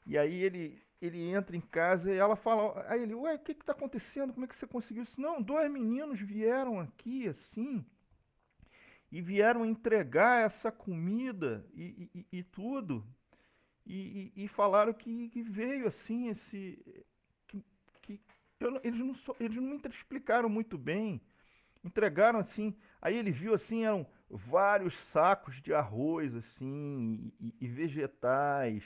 Speaker 1: E aí ele entra em casa e ela fala. Aí ele, ué, o que está acontecendo? Como é que você conseguiu isso? Não, dois meninos vieram aqui, assim, e vieram entregar essa comida e tudo. E falaram que veio assim esse que eles não me explicaram muito bem, entregaram assim. Aí ele viu assim, eram vários sacos de arroz assim e vegetais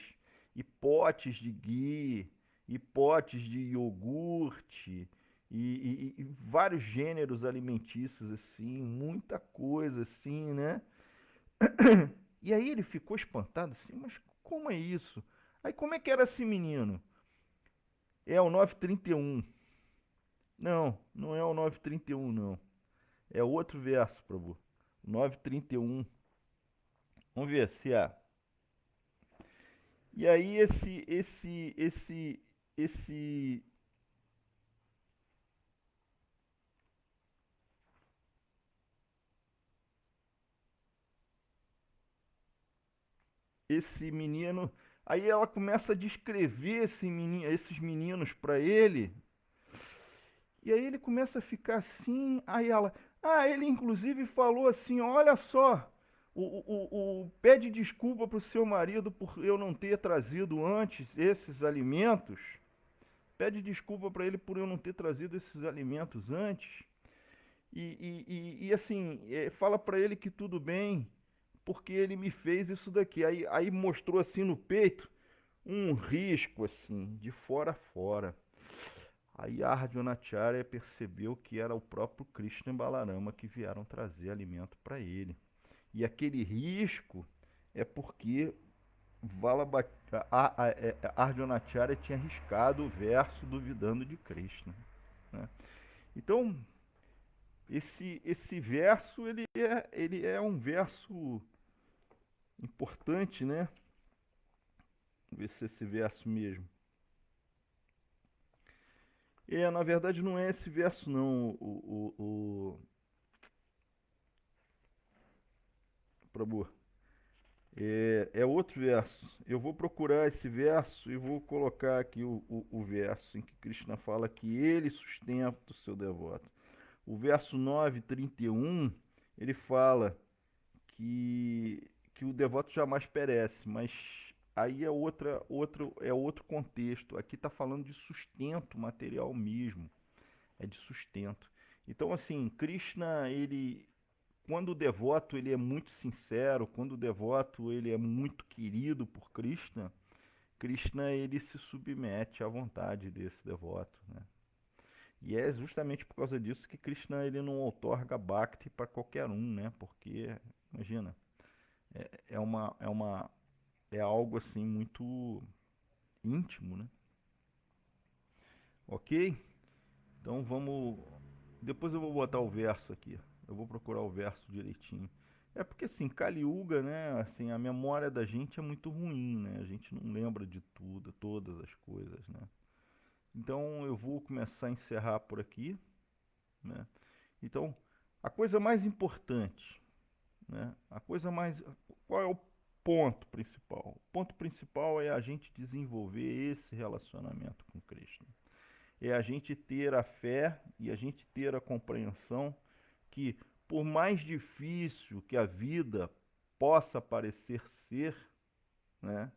Speaker 1: e potes de ghee e potes de iogurte e vários gêneros alimentícios assim, muita coisa assim, né? E aí ele ficou espantado assim, mas como é isso? Aí como é que era esse menino? É o 931. Não, não é o 931 não. É outro verso, Prabhu. 931. Vamos ver se é. E aí esse esse menino, aí ela começa a descrever esses meninos para ele. E aí ele começa a ficar assim, aí ela, ele inclusive falou assim, olha só, pede desculpa pro seu marido por eu não ter trazido antes esses alimentos. Pede desculpa para ele por eu não ter trazido esses alimentos antes. E assim, fala para ele que tudo bem, porque ele me fez isso daqui. Aí mostrou assim no peito um risco assim, de fora a fora. Aí Arjunacharya percebeu que era o próprio Krishna e Balarama que vieram trazer alimento para ele. E aquele risco é porque Arjunacharya tinha riscado o verso duvidando de Krishna, né? Então, esse verso, ele é um verso importante, né? Vamos ver se é esse verso mesmo. Na verdade não é esse verso não, Prabhu. É outro verso. Eu vou procurar esse verso e vou colocar aqui o verso em que Krishna fala que ele sustenta o seu devoto. O verso 9:31, ele fala que o devoto jamais perece, mas aí é outro contexto. Aqui está falando de sustento material mesmo, é de sustento. Então, assim, Krishna, quando o devoto ele é muito sincero, quando o devoto ele é muito querido por Krishna, Krishna ele se submete à vontade desse devoto, né? E é justamente por causa disso que Krishna ele não outorga Bhakti para qualquer um, né? Porque, imagina, é algo assim muito íntimo, né? Ok? Então vamos. Depois eu vou botar o verso aqui. Eu vou procurar o verso direitinho. É porque assim, Kali Yuga, né? Assim, a memória da gente é muito ruim, né? A gente não lembra de tudo, todas as coisas, né? Então eu vou começar a encerrar por aqui, né? Então, a coisa mais importante, né? A coisa mais. Qual é o ponto principal? O ponto principal é a gente desenvolver esse relacionamento com Krishna. É a gente ter a fé e a gente ter a compreensão que, por mais difícil que a vida possa parecer ser, né?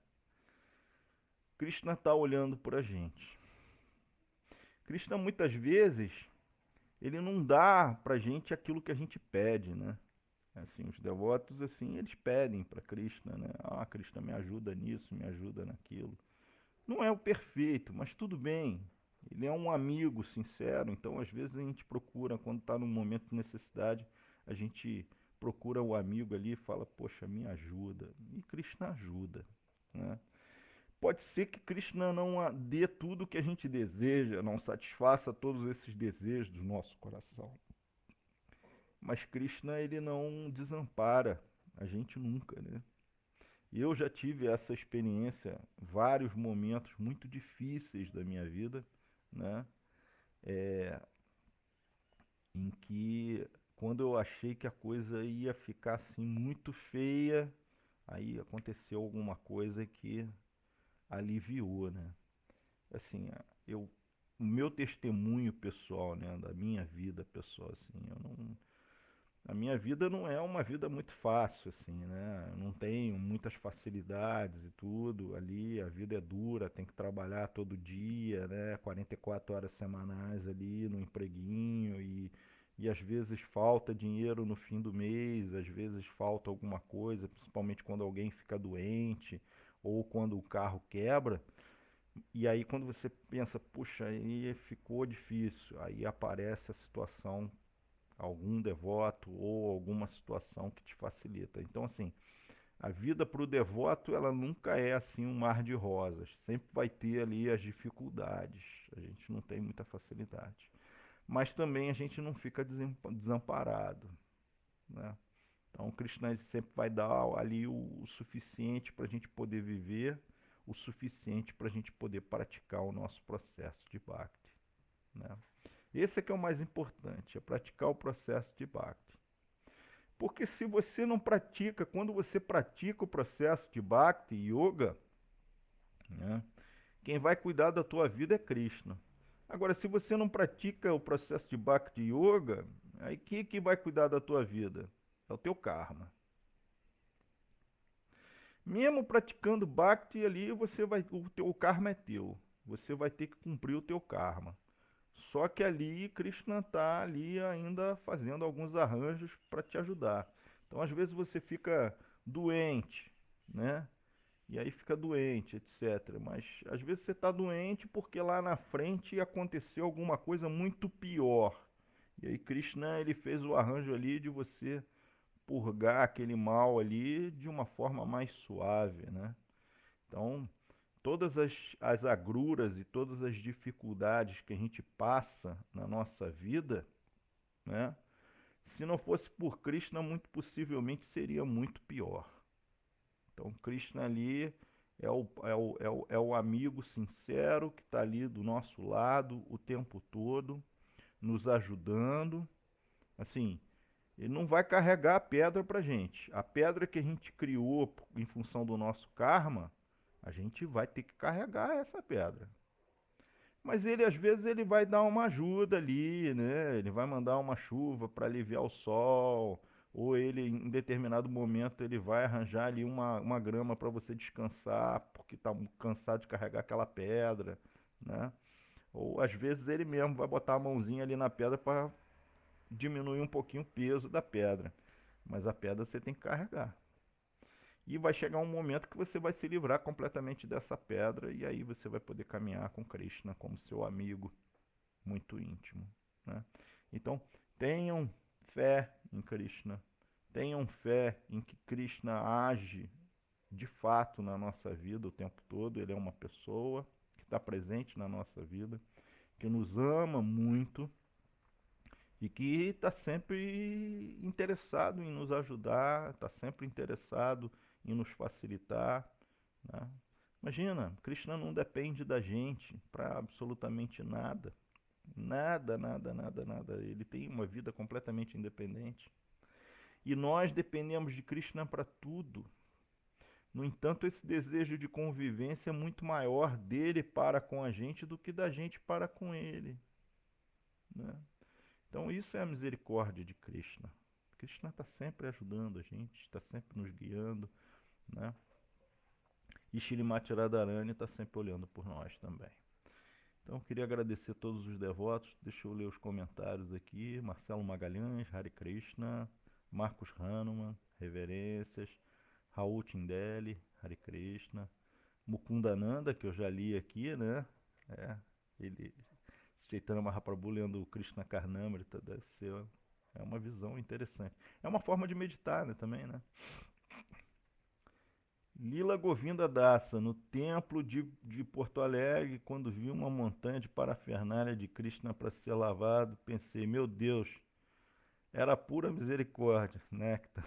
Speaker 1: Krishna está olhando por a gente. Krishna muitas vezes ele não dá para a gente aquilo que a gente pede, né? Assim, os devotos assim eles pedem para Krishna, né? Ah, Krishna me ajuda nisso, me ajuda naquilo. Não é o perfeito, mas tudo bem. Ele é um amigo sincero, então às vezes a gente procura, quando está num momento de necessidade, a gente procura o amigo ali e fala, poxa, me ajuda. E Krishna ajuda, né? Pode ser que Krishna não dê tudo o que a gente deseja, não satisfaça todos esses desejos do nosso coração. Mas Krishna, ele não desampara a gente nunca, né? Eu já tive essa experiência, vários momentos muito difíceis da minha vida, né? É, em que quando eu achei que a coisa ia ficar assim muito feia, aí aconteceu alguma coisa que aliviou, né? Assim, o meu testemunho pessoal, né, da minha vida pessoal, assim, a minha vida não é uma vida muito fácil, assim, né? Eu não tenho muitas facilidades e tudo. Ali a vida é dura, tem que trabalhar todo dia, né? 44 horas semanais ali no empreguinho e às vezes falta dinheiro no fim do mês, às vezes falta alguma coisa, principalmente quando alguém fica doente ou quando o carro quebra. E aí quando você pensa, puxa, aí ficou difícil, aí aparece a situação, algum devoto ou alguma situação que te facilita. Então, assim, a vida para o devoto ela nunca é assim um mar de rosas. Sempre vai ter ali as dificuldades. A gente não tem muita facilidade. Mas também a gente não fica desamparado, né? Então, o Krishna sempre vai dar ali o suficiente para a gente poder viver, o suficiente para a gente poder praticar o nosso processo de Bhakti, né? Esse é que é o mais importante, é praticar o processo de Bhakti. Porque se você não pratica, quando você pratica o processo de Bhakti Yoga, né, quem vai cuidar da tua vida é Krishna. Agora, se você não pratica o processo de Bhakti Yoga, aí que vai cuidar da tua vida? É o teu karma. Mesmo praticando Bhakti ali, o teu karma é teu. Você vai ter que cumprir o teu karma. Só que ali Krishna está ali ainda fazendo alguns arranjos para te ajudar. Então às vezes você fica doente, né? E aí fica doente, etc. Mas às vezes você está doente porque lá na frente aconteceu alguma coisa muito pior. E aí Krishna ele fez o arranjo ali de você purgar aquele mal ali de uma forma mais suave, né? Então todas as agruras e todas as dificuldades que a gente passa na nossa vida, né? Se não fosse por Krishna, muito possivelmente seria muito pior. Então, Krishna ali é o amigo sincero que está ali do nosso lado o tempo todo, nos ajudando. Assim, ele não vai carregar a pedra para a gente. A pedra que a gente criou em função do nosso karma, a gente vai ter que carregar essa pedra. Mas ele, às vezes, ele vai dar uma ajuda ali, né? Ele vai mandar uma chuva para aliviar o sol, ou ele, em determinado momento, ele vai arranjar ali uma grama para você descansar, porque está cansado de carregar aquela pedra, né? Ou, às vezes, ele mesmo vai botar a mãozinha ali na pedra para diminuir um pouquinho o peso da pedra. Mas a pedra você tem que carregar. E vai chegar um momento que você vai se livrar completamente dessa pedra e aí você vai poder caminhar com Krishna como seu amigo muito íntimo, né? Então, tenham fé em Krishna. Tenham fé em que Krishna age de fato na nossa vida o tempo todo. Ele é uma pessoa que está presente na nossa vida, que nos ama muito e que está sempre interessado em nos ajudar, está sempre interessado em nos facilitar, né? Imagina, Krishna não depende da gente para absolutamente nada. Nada, nada, nada, nada. Ele tem uma vida completamente independente. E nós dependemos de Krishna para tudo. No entanto, esse desejo de convivência é muito maior dele para com a gente do que da gente para com ele, né? Então, isso é a misericórdia de Krishna. Krishna está sempre ajudando a gente, está sempre nos guiando, né? E Shrimati Radharani está sempre olhando por nós também. Então, eu queria agradecer a todos os devotos. Deixa eu ler os comentários aqui. Marcelo Magalhães, Hare Krishna. Marcos Hanuman, reverências. Raul Tindeli, Hare Krishna. Mukundananda, que eu já li aqui, né? Ele, Chaitanya Mahaprabhu lendo o Krishna Karnamrita, deve ser uma visão interessante. É uma forma de meditar, né, também, né? Lila Govinda Dassa, no templo de Porto Alegre, quando vi uma montanha de parafernália de Krishna para ser lavado, pensei, meu Deus, era pura misericórdia, néctar.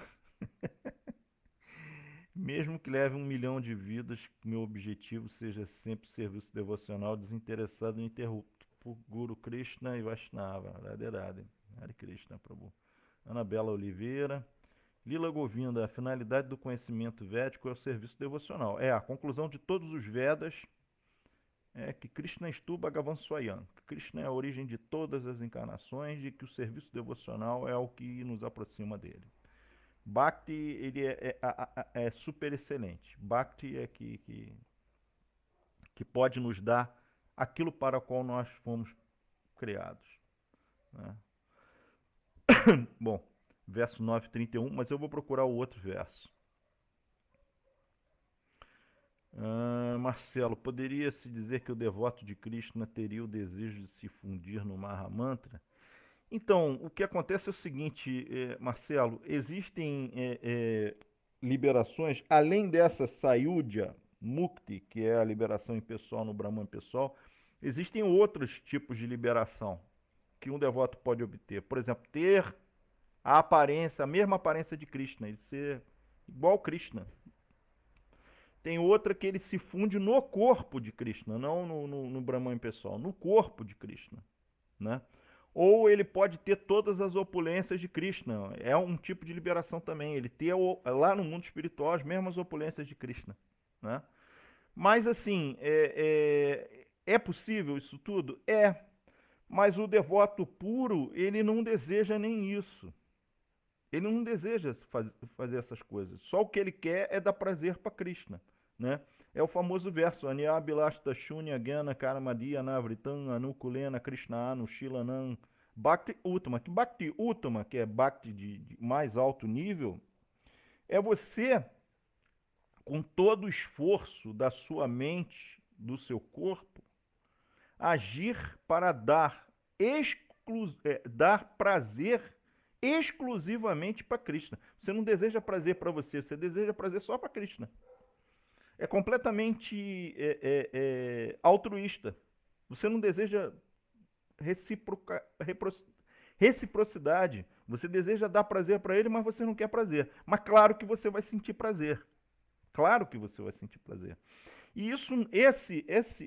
Speaker 1: Mesmo que leve 1 milhão de vidas, meu objetivo seja sempre serviço devocional desinteressado e ininterrupto por Guru Krishna e Vaishnava. Radhe Hare Krishna, Prabhu. Anabela Oliveira. Lila Govinda, a finalidade do conhecimento védico é o serviço devocional. A conclusão de todos os Vedas é que Krishna estu Bhagavan Swayam, que Krishna é a origem de todas as encarnações e que o serviço devocional é o que nos aproxima dele. Bhakti ele é super excelente. Bhakti é que pode nos dar aquilo para o qual nós fomos criados, né? Bom, verso 9:31, mas eu vou procurar o outro verso. Marcelo, poderia-se dizer que o devoto de Krishna teria o desejo de se fundir no Mahamantra? Então, o que acontece é o seguinte, Marcelo, existem liberações, além dessa Sayudhya Mukti, que é a liberação impessoal no Brahman pessoal, existem outros tipos de liberação que um devoto pode obter. Por exemplo, ter a mesma aparência de Krishna, ele ser igual Krishna. Tem outra que ele se funde no corpo de Krishna, não no Brahman pessoal, no corpo de Krishna, né? Ou ele pode ter todas as opulências de Krishna. É um tipo de liberação também. Ele ter lá no mundo espiritual as mesmas opulências de Krishna, né? Mas assim, é possível isso tudo? É. Mas o devoto puro, ele não deseja nem isso. Ele não deseja fazer essas coisas. Só o que ele quer é dar prazer para Krishna, né? É o famoso verso Anyabilashta Shunya Gyana Karamadiya Navritam Anukulena Krishna Anushilanam Bhakti Uttama. Que Bhakti Uttama, que é Bhakti de mais alto nível, é você, com todo o esforço da sua mente, do seu corpo, agir para dar prazer exclusivamente para Krishna. Você não deseja prazer para você deseja prazer só para Krishna. É completamente altruísta. Você não deseja Reciprocidade. Você deseja dar prazer para ele, mas você não quer prazer. Mas claro que você vai sentir prazer. Claro que você vai sentir prazer. E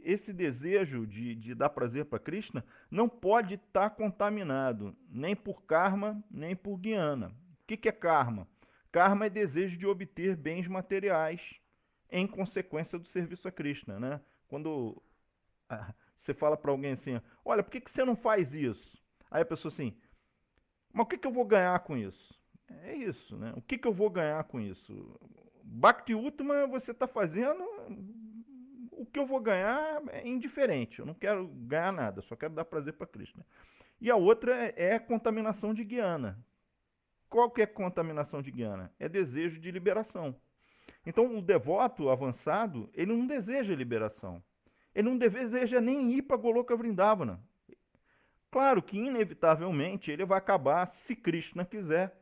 Speaker 1: esse desejo de dar prazer para Krishna não pode estar contaminado nem por karma, nem por jnana. O que é karma? Karma é desejo de obter bens materiais em consequência do serviço a Krishna, né? Quando você fala para alguém assim, olha, por que você não faz isso? Aí a pessoa assim, mas o que eu vou ganhar com isso? É isso, né? O que eu vou ganhar com isso? Bhakti Uttama você está fazendo, o que eu vou ganhar é indiferente. Eu não quero ganhar nada, só quero dar prazer para Krishna. E a outra é contaminação de jnana. Qual que é contaminação de jnana? É desejo de liberação. Então o devoto avançado, ele não deseja liberação. Ele não deseja nem ir para Goloka Vrindavana. Claro que, inevitavelmente, ele vai acabar, se Krishna quiser,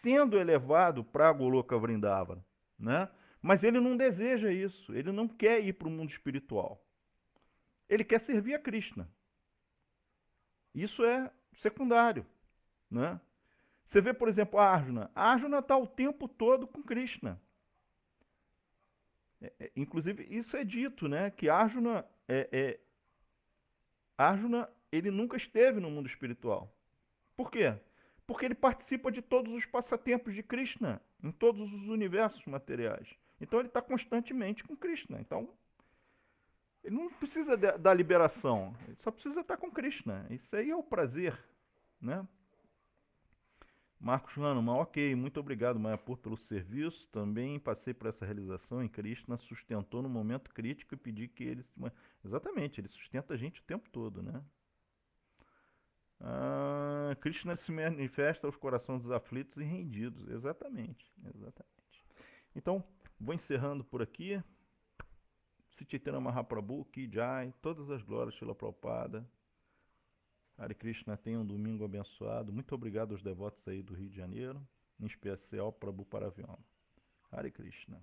Speaker 1: sendo elevado para Goloka Vrindavana, né? Mas ele não deseja isso, ele não quer ir para o mundo espiritual. Ele quer servir a Krishna. Isso é secundário, né? Você vê, por exemplo, a Arjuna. A Arjuna está o tempo todo com Krishna. Inclusive, isso é dito, né? Que Arjuna, ele nunca esteve no mundo espiritual. Por quê? Porque ele participa de todos os passatempos de Krishna, em todos os universos materiais. Então ele está constantemente com Krishna. Então ele não precisa da liberação, ele só precisa estar com Krishna. Isso aí é o prazer, né? Marcos Hanuman, ok, muito obrigado, Mayapur, pelo serviço. Também passei por essa realização em Krishna, sustentou no momento crítico e pedi que ele... Exatamente, ele sustenta a gente o tempo todo, né? Krishna se manifesta aos corações dos aflitos e rendidos. Exatamente, exatamente. Então, vou encerrando por aqui. Se Chaitanya Mahaprabhu, Ki Jai, todas as glórias, Srila Prabhupada. Hare Krishna, tenha um domingo abençoado. Muito obrigado aos devotos aí do Rio de Janeiro, em especial Prabhu Paravyama. Hare Krishna.